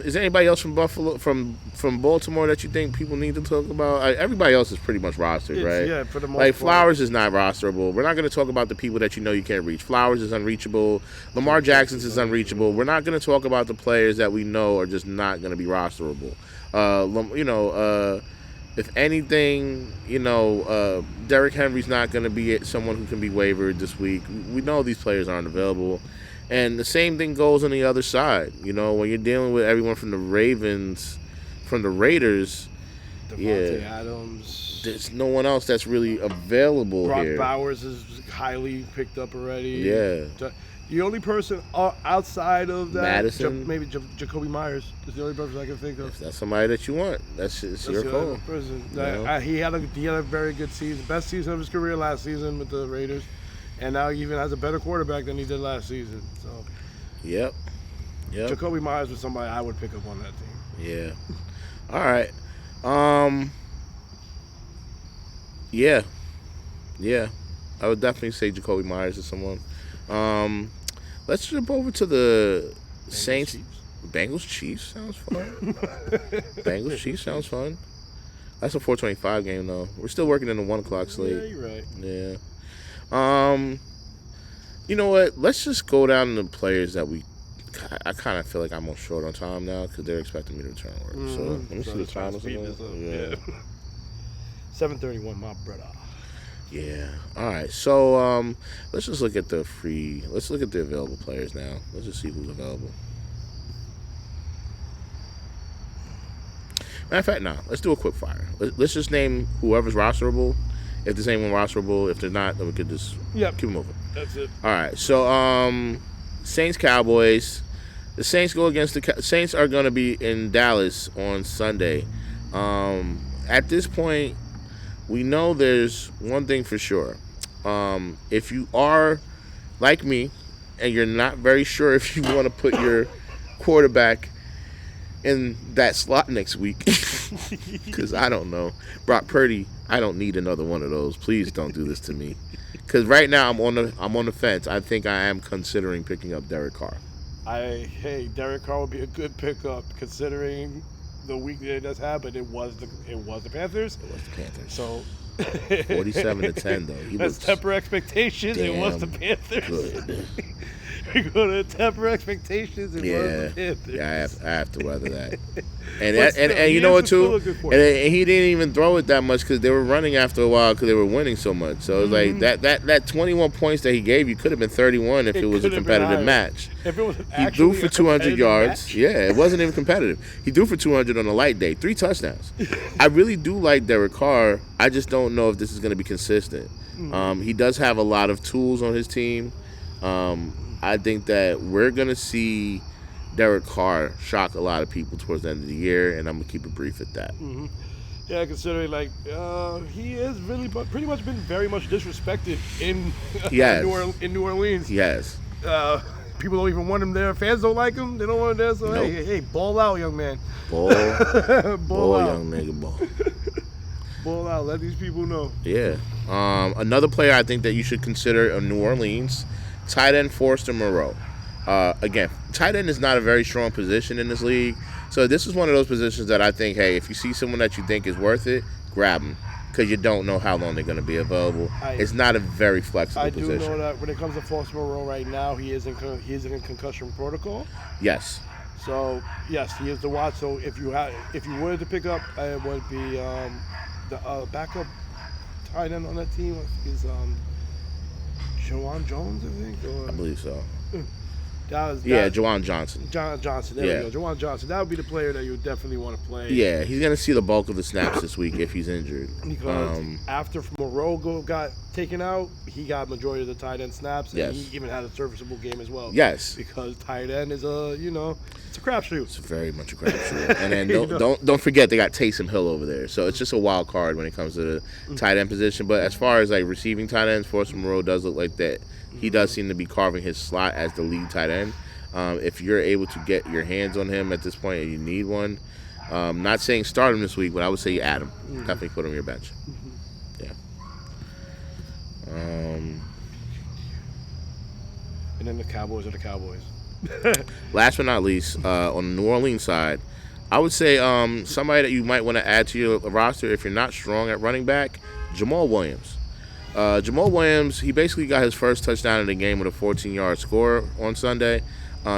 Is there anybody else from Buffalo, from Baltimore that you think people need to talk about? Everybody else is pretty much rostered, right? Yeah, for the most Like part. Flowers is not rosterable. We're not going to talk about the people that you know you can't reach. Flowers is unreachable. Lamar Jackson's is unreachable. We're not going to talk about the players that we know are just not going to be rosterable. If anything, Derrick Henry's not going to be someone who can be wavered this week. We know these players aren't available. And the same thing goes on the other side. When you're dealing with everyone from the Ravens, from the Raiders, Devontae Adams. there's no one else that's really available Brock here. Bowers is highly picked up already. Yeah. The only person outside of that, Madison? maybe Jacoby Myers is the only person I can think of. If that's somebody that you want, it's your the call. only person. He had a very good season, best season of his career last season with the Raiders, and now he even has a better quarterback than he did last season. So, Yep. Jacoby Myers was somebody I would pick up on that team. Yeah. All right. Yeah. I would definitely say Jacoby Myers is someone. Let's jump over to the Saints. Chiefs. Bengals Chiefs sounds fun. Bengals Chiefs sounds fun. That's a 4:25 game though. We're still working in the 1 o'clock Yeah, slate. you're right. Yeah. You know what? Let's just go down to the players that I kind of feel like I'm on short on time now because they're expecting me to return to work. So let me see the time. Yeah. 7:31, my brother. Yeah. All right. So let's just look at let's look at the available players now. Let's just see who's available. Matter of fact, no. Let's do a quick fire. Let's just name whoever's rosterable. If there's anyone rosterable, if they're not, then we could just keep moving. That's it. All right. So Saints Cowboys. The Saints go against the Saints are going to be in Dallas on Sunday. At this point, we know there's one thing for sure. If you are like me and you're not very sure if you want to put your quarterback in that slot next week, because I don't know. Brock Purdy, I don't need another one of those. Please don't do this to me. Because right now I'm on the fence. I think I am considering picking up Derek Carr. Derek Carr would be a good pickup considering the week that that's happened. It was the Panthers. It was the Panthers. So 47-10 though. Let's temper expectations. It was the Panthers. Good. We're gonna temper expectations. It was the Panthers. Yeah, I have to weather that. And But still, and he you know is what still too? a good And quarterback. he didn't even throw it that much because they were running after a while because they were winning so much. So it's like that 21 points that he gave you could have been 31 if it was a could have been competitive higher. match. If it was He actually threw for a 200 competitive yards. match, Yeah, it wasn't even competitive. He threw for 200 on a light day, 3 touchdowns. I really do like Derek Carr. I just don't know if this is going to be consistent. He does have a lot of tools on his team. I think that we're going to see Derek Carr shock a lot of people towards the end of the year, and I'm going to keep it brief at that. Yeah, considering he has really pretty much been very much disrespected in Yes. New Orleans. Yes. People don't even want him there. Fans don't like him. They don't want him there. So Nope. hey, ball out, young man. Ball, Ball out. young nigga, ball. Ball out. Let these people know. Yeah. Another player I think that you should consider in New Orleans, tight end Forrester Moreau. Again, tight end is not a very strong position in this league. So this is one of those positions that I think, hey, if you see someone that you think is worth it, grab them. Because you don't know how long they're going to be available. It's not a very flexible I do position. know that when it comes to Foster Moreau right now, he is in concussion protocol. Yes. So yes, he is the watch. So if you wanted to pick up, it would be the backup tight end on that team is Jawan Jones, I think. Or, I believe so. that, Jawan Johnson. Johnson. There we go. Jawan Johnson. That would be the player that you would definitely want to play. Yeah, he's going to see the bulk of the snaps this week if he's injured. Because after Moreau got taken out, he got majority of the tight end snaps, and Yes. he even had a serviceable game as well. Yes. Because tight end is it's a crapshoot. It's very much a crapshoot. And then don't forget they got Taysom Hill over there. So it's just a wild card when it comes to the tight end position. But as far as like receiving tight ends, Forrester Moreau does look like that. He does seem to be carving his slot as the lead tight end. If you're able to get your hands on him at this point and you need one, not saying start him this week, but I would say you add him. Definitely put him on your bench. Yeah. And then the Cowboys are the Cowboys. Last but not least, on the New Orleans side, I would say somebody that you might want to add to your roster if you're not strong at running back, Jamal Williams. Jamal Williams, he basically got his first touchdown in the game with a 14-yard score on Sunday.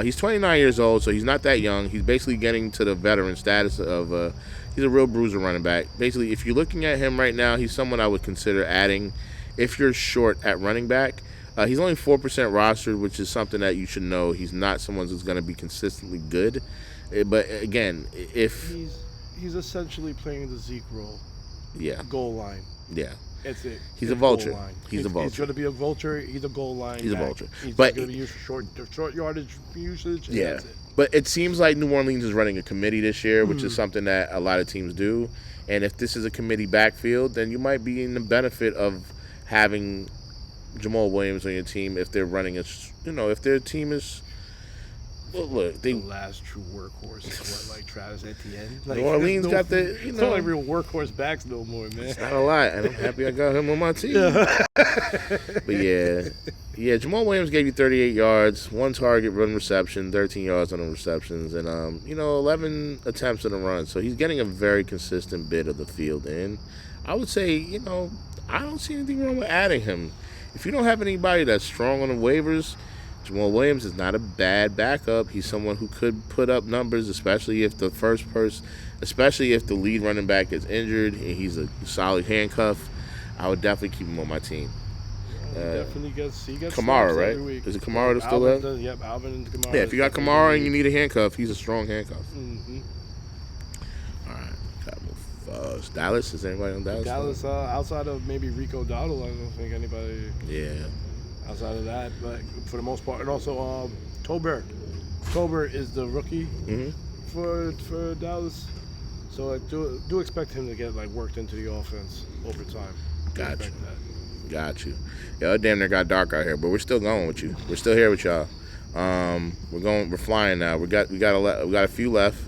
He's 29 years old, so he's not that young. He's basically getting to the veteran status of he's a real bruiser running back. Basically, if you're looking at him right now, he's someone I would consider adding if you're short at running back. He's only 4% rostered, which is something that you should know. He's not someone who's going to be consistently good. But again, if He's essentially playing the Zeke role. yeah, Goal line. yeah, That's it. he's a It's goal vulture. line. He's a vulture. He's going to be a vulture. He's a goal line. He's a back. vulture. He's But- going to be used for short yardage usage. And Yeah. That's it. But it seems like New Orleans is running a committee this year, which is something that a lot of teams do. And if this is a committee backfield, then you might be in the benefit of having Jamal Williams on your team if they're running if their team is. Well, look, The last true workhorse is what, like Travis Etienne. Like, New Orleans there's got the It's not like real workhorse backs no more, man. Not a lot, and I'm happy I got him on my team. But yeah, Jamal Williams gave you 38 yards, 1 target, 1 reception, 13 yards on the receptions, and 11 attempts on the run. So he's getting a very consistent bit of the field in. I would say, I don't see anything wrong with adding him. If you don't have anybody that's strong on the waivers, Jamal Williams is not a bad backup. He's someone who could put up numbers, especially if the lead running back is injured and he's a solid handcuff. I would definitely keep him on my team. Definitely gets Kamara, snaps right? every week. Is it Kamara that's still Alvin there? Yep, Alvin and Kamara. Yeah, if you got Kamara and you need a handcuff, he's a strong handcuff. Mm-hmm. All right, gotta move fast. Dallas, is anybody on Dallas? Dallas, outside of maybe Rico Dowdle, I don't think anybody Yeah. outside of that, but for the most part, and also Tolbert. Tolbert is the rookie Mm-hmm. for Dallas, so I do expect him to get worked into the offense over time. Gotcha. Expect that. Got you. Yeah, it damn near got dark out here, but we're still going with you. We're still here with y'all. We're flying now. We got a few left.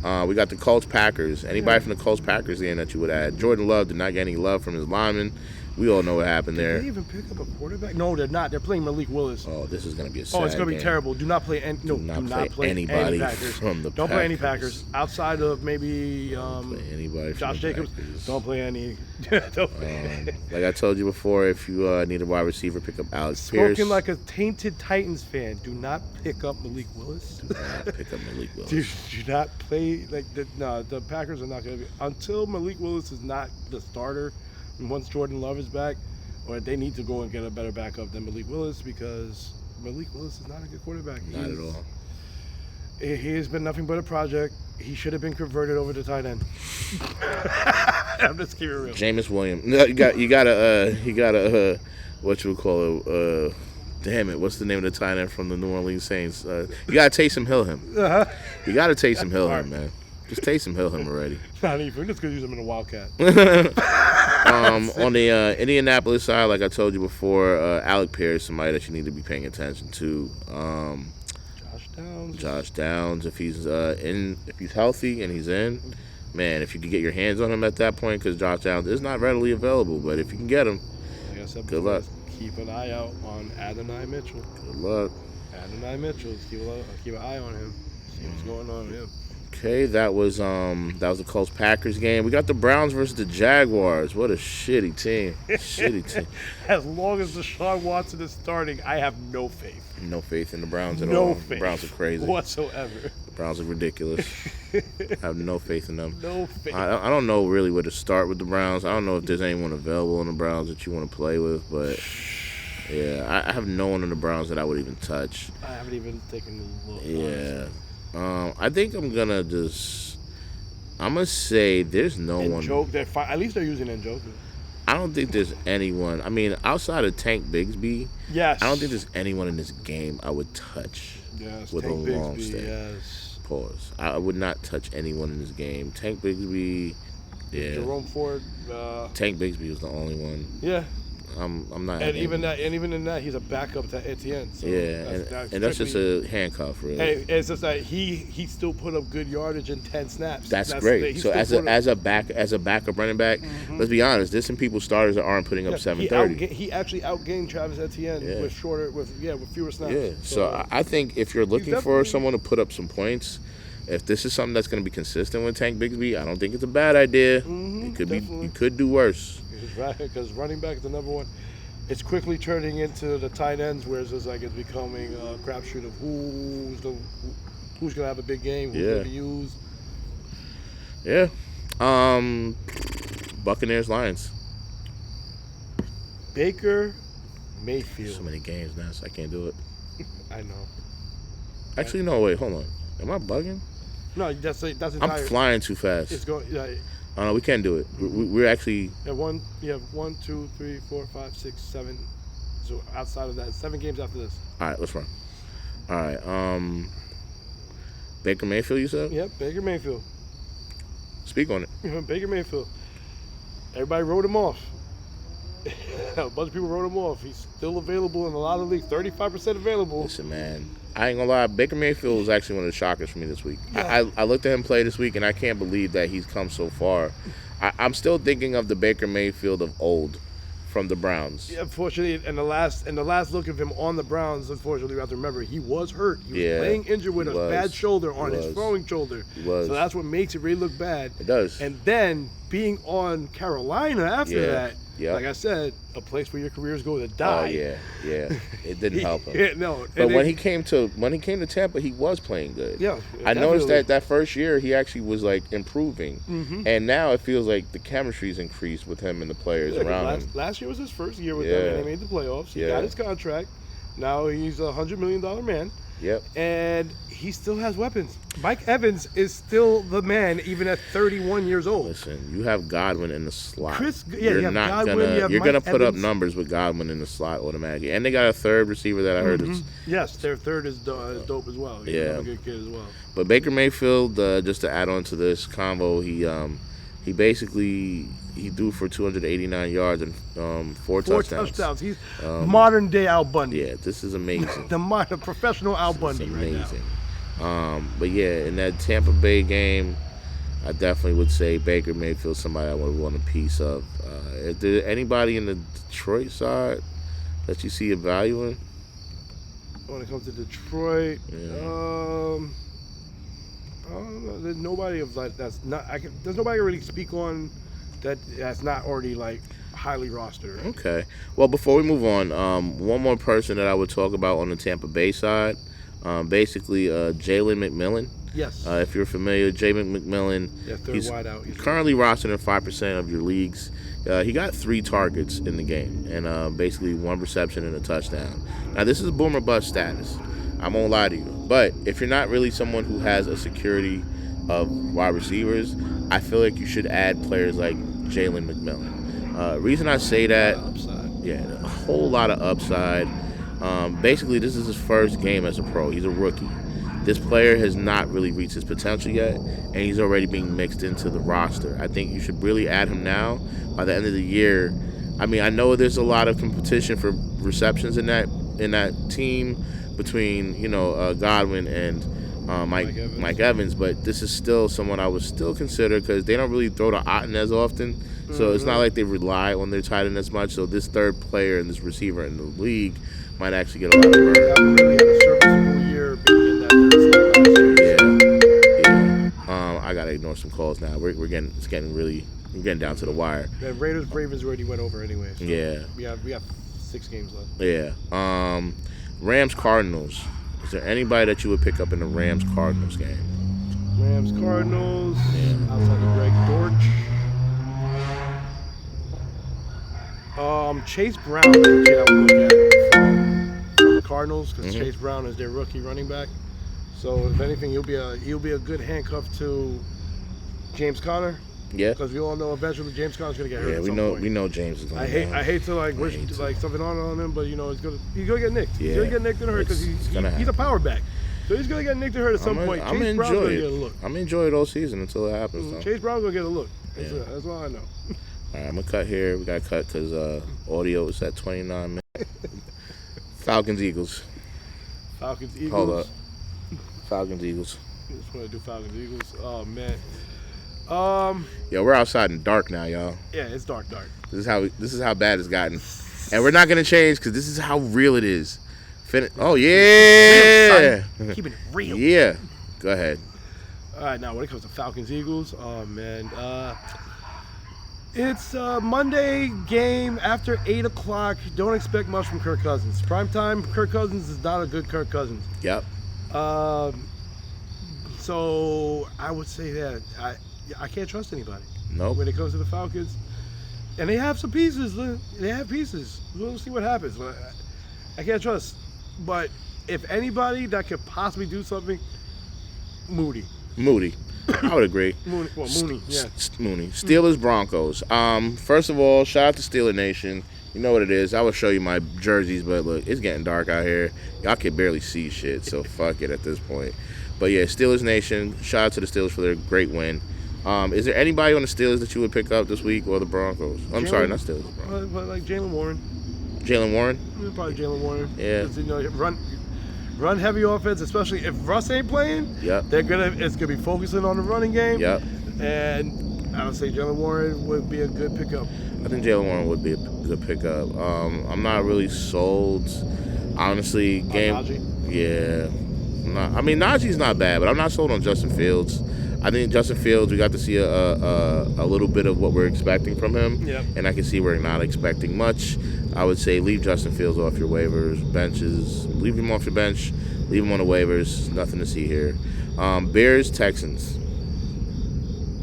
We got the Colts Packers. Anybody from the Colts Packers in that you would add? Jordan Love did not get any love from his linemen. We all know what happened Did there. they even pick up a quarterback? No, they're not. They're playing Malik Willis. Oh, this is gonna be a sad Oh, it's gonna be game. terrible. Do not play any. No, Do do not not play play anybody any Packers. from the Don't play any Packers. Packers outside of maybe Play anybody from Josh the Jacobs. Packers. Don't play any. Don't play. Like I told you before, if you need a wide receiver, pick up Alex Pierce. Spoken like a tainted Titans fan. Do not pick up Malik Willis. Pick up Malik Willis. Do not play the Packers are not going to be until Malik Willis is not the starter. And once Jordan Love is back, or they need to go and get a better backup than Malik Willis because Malik Willis is not a good quarterback. Not at all. He has been nothing but a project. He should have been converted over to tight end. I'm just keeping it real. Jameis Williams. No, you gotta what you would call it? Damn it! What's the name of the tight end from the New Orleans Saints? You gotta Taysom Hill him. You gotta Taysom Hill him, man. Just Taysom Hill him already. Not even. We're just gonna use him in a wildcat. On the Indianapolis side, like I told you before, Alec Pierce, somebody that you need to be paying attention to. Josh Downs, if he's healthy and he's in, man, if you could get your hands on him at that point, because Josh Downs is not readily available, but if you can get him, Like I said good before, luck. Keep an eye out on Adonai Mitchell. Good luck. Adonai Mitchell. Just keep an eye on him. See what's going on with him. Okay, that was the Colts Packers game. We got the Browns versus the Jaguars. What a shitty team. Shitty team. As long as Deshaun Watson is starting, I have no faith. No faith in the Browns at No all. faith. The Browns are crazy. Whatsoever. The Browns are ridiculous. I have no faith in them. No faith. I don't know really where to start with the Browns. I don't know if there's anyone available in the Browns that you want to play with, but yeah, I have no one in the Browns that I would even touch. I haven't even taken a look. Yeah. I think I'm gonna say there's no one. Joke, at least they're using Njoku. I don't think there's anyone. I mean, outside of Tank Bigsby, Yes. I don't think there's anyone in this game I would touch. Yes. with Tank a long Bigsby, stay. Yes. Pause. I would not touch anyone in this game. Tank Bigsby, yeah. Jerome Ford. Tank Bigsby was the only one. Yeah. I'm not. And having even it. that, and even in that, he's a backup to Etienne. So Yeah, and that's just strictly- a handcuff, really. And it's just like he still put up good yardage in 10 snaps. That's the great. thing. He So still put up- as a backup running back, let's be honest. There's some people starters that aren't putting up yeah, 730. he actually outgained Travis Etienne Yeah. with fewer snaps. Yeah. So I think if you're looking for definitely- someone to put up some points, if this is something that's going to be consistent with Tank Bigsby, I don't think it's a bad idea. It could definitely. be. It could do worse. Because running back is the number one. It's quickly turning into the tight ends, where it's just like it's becoming a crapshoot of who's gonna have a big game, who's Yeah. gonna be used. Yeah. Buccaneers Lions. Baker So Mayfield. many games now, so I can't do it. I know. Actually, no. Wait, hold on. Am I bugging? No, that's I'm entire. flying too fast. It's going. Oh no, we can't do it. We're actually. You have 1, 2, 3, 4, 5, 6, 7. So outside of that, 7 games after this. All right, let's run. All right. Baker Mayfield, you said? Yep, Baker Mayfield. Speak on it. Baker Mayfield. Everybody wrote him off. A bunch of people wrote him off. He's still available in a lot of leagues. 35% available. Listen, man. I ain't gonna lie. Baker Mayfield was actually one of the shockers for me this week. I looked at him play this week, and I can't believe that he's come so far. I'm still thinking of the Baker Mayfield of old from the Browns. Yeah, unfortunately, and the last look of him on the Browns, unfortunately, we have to remember he was hurt. He was playing injured with he a was. bad shoulder on He his was. throwing shoulder. He was. So that's what makes it really look bad. It does. And then being on Carolina after Yeah. that, Yeah. like I said, a place where your careers go to Oh die. yeah. It didn't help him. Yeah, no. But and when it- he came to Tampa, he was playing good. Yeah, I noticed definitely. that first year he actually was like improving, and now it feels like the chemistry's increased with him and the players Yeah, around him. last year was his first year with Yeah. them, and they made the playoffs. He Yeah. got his contract. Now he's a $100 million man, Yep. and he still has weapons. Mike Evans is still the man, even at 31 years old. Listen, you have Godwin in the slot. you have Godwin, you have you're gonna Mike put up Evans. numbers with Godwin in the slot automatically, and they got a third receiver that I heard is. Yes, their third is dope as well. He's Yeah. another good kid as well. But Baker Mayfield, just to add on to this convo, he basically he threw for 289 yards and 4 4 touchdowns. touchdowns. He's modern day Al Bundy. Yeah, this is amazing. The professional Al It's Bundy right now. amazing. But yeah, in that Tampa Bay game, I definitely would say Baker Mayfield, somebody I would want a piece of. Is there anybody in the Detroit side that you see a value in? When it comes to Detroit, Yeah. I don't know. There's nobody of like that's not. There's nobody I can really speak on that's not already like highly rostered. Okay. Well, before we move on, one more person that I would talk about on the Tampa Bay side, basically Jalen McMillan. Yes. If you're familiar, Jalen McMillan, Yeah, third he's wide out. currently rostered in 5% of your leagues. He got 3 targets in the game and basically 1 reception and a touchdown. Now, this is boomer bust status. I won't lie to you. But if you're not really someone who has a security of wide receivers, I feel like you should add players like Jalen McMillan. Reason I say that, upside. yeah, a whole lot of upside. Basically, this is his first game as a pro. He's a rookie. This player has not really reached his potential yet, and he's already being mixed into the roster. I think you should really add him now. By the end of the year, I mean, I know there's a lot of competition for receptions in that team between Godwin and Mike Evans, but this is still someone I would still consider because they don't really throw to Otten as often, so it's not like they rely on their tight end as much. So this third player and this receiver in the league might actually get a lot of burn. Haven't really had a serviceable year being in that third slot last year. Yeah. I gotta ignore some calls now. We're getting down to the wire. The Ravens already went over anyway. So Yeah. We have 6 games left. Yeah. Rams Cardinals. Is there anybody that you would pick up in the Rams Cardinals game? Rams Cardinals. Yeah. Outside of Greg Dortch. Chase Brown is the kid I would look at from the Cardinals because Chase Brown is their rookie running back. So if anything, he'll be a good handcuff to James Conner Yeah. because we all know eventually James Conner's gonna get hurt. Yeah, at we some know point. we know James is going. I hate to like wish hate to. like something on him, but he's gonna get nicked. Yeah. He's gonna get nicked and hurt because It's gonna he's a power back. So he's gonna get nicked and hurt at some point. I'm Chase gonna Brown's enjoy gonna it. get a look. I'm gonna enjoy it all season until it happens. Though. Chase Brown's gonna get a look. Yeah. That's all I know. All right, I'm gonna cut here. We gotta cut because audio is at 29 minutes. Falcons Eagles. Falcons, Eagles. Hold up. Falcons Eagles. Just want to do Falcons, Eagles. Oh man. Yo, we're outside in dark now, y'all. Yeah, it's dark. This is how bad it's gotten, and we're not gonna change because this is how real it is. Oh yeah. Real, keeping it real. Yeah. Go ahead. All right, now when it comes to Falcons, Eagles, oh man. It's a Monday game after 8 o'clock. Don't expect much from Kirk Cousins. Primetime Kirk Cousins is not a good Kirk Cousins. Yep. So I would say that I can't trust anybody. Nope. When it comes to the Falcons. And they have some pieces. They have pieces. We'll see what happens. But I can't trust. But if anybody that could possibly do something, Moody. I would agree. Mooney, yeah. Mooney. Steelers Broncos. First of all, shout out to Steeler Nation. You know what it is. I will show you my jerseys, but look, it's getting dark out here. Y'all can barely see shit, so fuck it at this point. But yeah, Steelers Nation. Shout out to the Steelers for their great win. Is there anybody on the Steelers that you would pick up this week or the Broncos? Sorry, not Steelers. Broncos. But like Jalen Warren. Jalen Warren? Probably Jalen Warren. Yeah. You know, run heavy offense, especially if Russ ain't playing. Yep. It's gonna be focusing on the running game. Yep. And I would say Jalen Warren would be a good pickup. I think Jalen Warren would be a good pickup. I'm not really sold, honestly. Najee? Yeah. I mean, Najee's not bad, but I'm not sold on Justin Fields. I think Justin Fields, we got to see a little bit of what we're expecting from him. Yep. And I can see we're not expecting much. I would say leave Justin Fields off your waivers, benches. Leave him off your bench. Leave him on the waivers. Nothing to see here. Bears, Texans.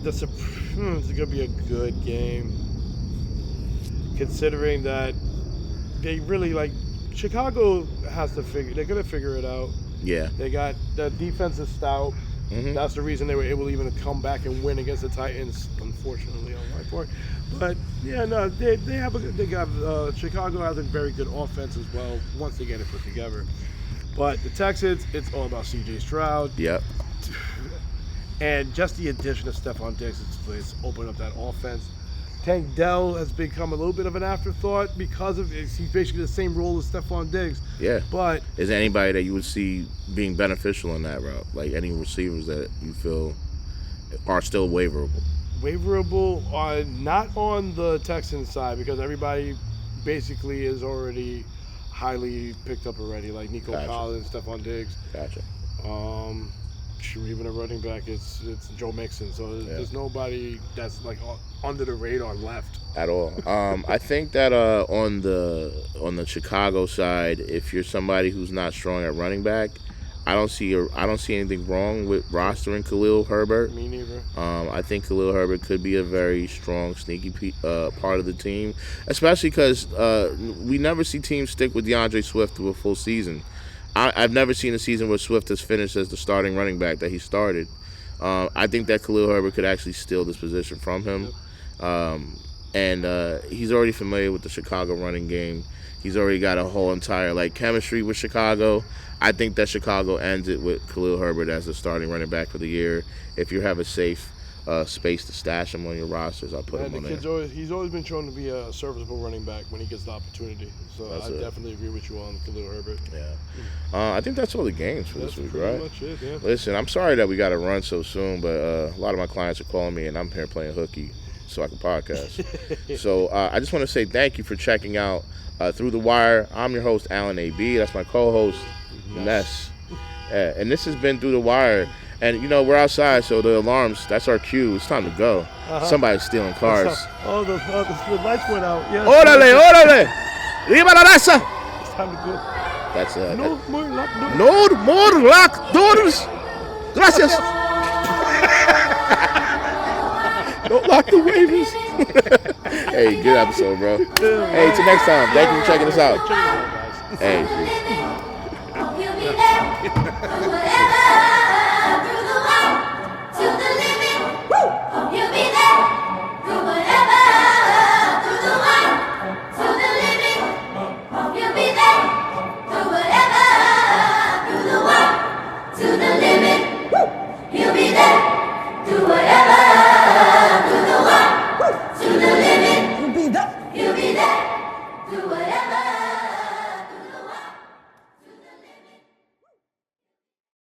It's going to be a good game. Considering that they really, Chicago they're going to figure it out. Yeah. They got the defense is stout. Mm-hmm. That's the reason they were able even to come back and win against the Titans, unfortunately, on my part. But yeah, no, Chicago has a very good offense as well once they get it put together. But the Texans, it's all about C.J. Stroud. Yep. And just the addition of Stephon Diggs has opened up that offense. Tank Dell has become a little bit of an afterthought because of he's basically the same role as Stephon Diggs. Yeah. But is there anybody that you would see being beneficial in that route? Like any receivers that you feel are still waiverable? Waiverable, not on the Texans side because everybody basically is already highly picked up already, like Nico Collins, Stephon Diggs. Gotcha. Even a running back, it's Joe Mixon. So there's nobody that's like under the radar left at all. I think that on the Chicago side, if you're somebody who's not strong at running back, I don't see anything wrong with rostering Khalil Herbert. Me neither. I think Khalil Herbert could be a very strong, sneaky part of the team, especially because we never see teams stick with DeAndre Swift through a full season. I've never seen a season where Swift has finished as the starting running back that he started. I think that Khalil Herbert could actually steal this position from him. And he's already familiar with the Chicago running game. He's already got a whole entire chemistry with Chicago. I think that Chicago ends it with Khalil Herbert as the starting running back for the year. If you have a safe space to stash him on your rosters, I'll put him on there. He's always been shown to be a serviceable running back when he gets the opportunity. So I definitely agree with you on Khalil Herbert. Yeah. I think that's all the games for this week, right? That's pretty much it, yeah. Listen, I'm sorry that we got to run so soon, but a lot of my clients are calling me, and I'm here playing hooky so I can podcast. So I just want to say thank you for checking out Through the Wire. I'm your host, Alan A.B. That's my co-host, Ness. And this has been Through the Wire. And, we're outside, so the alarms, that's our cue. It's time to go. Somebody's stealing cars. The lights went out. Yeah. Órale, órale! Viva la raza! It's time to go. That's No more locked doors. No more locked doors! Gracias! Don't lock the waivers. Hey, good episode, bro. Hey, till next time. Thank you for checking us out. Check it out, guys. Hey. Hope you'll be there.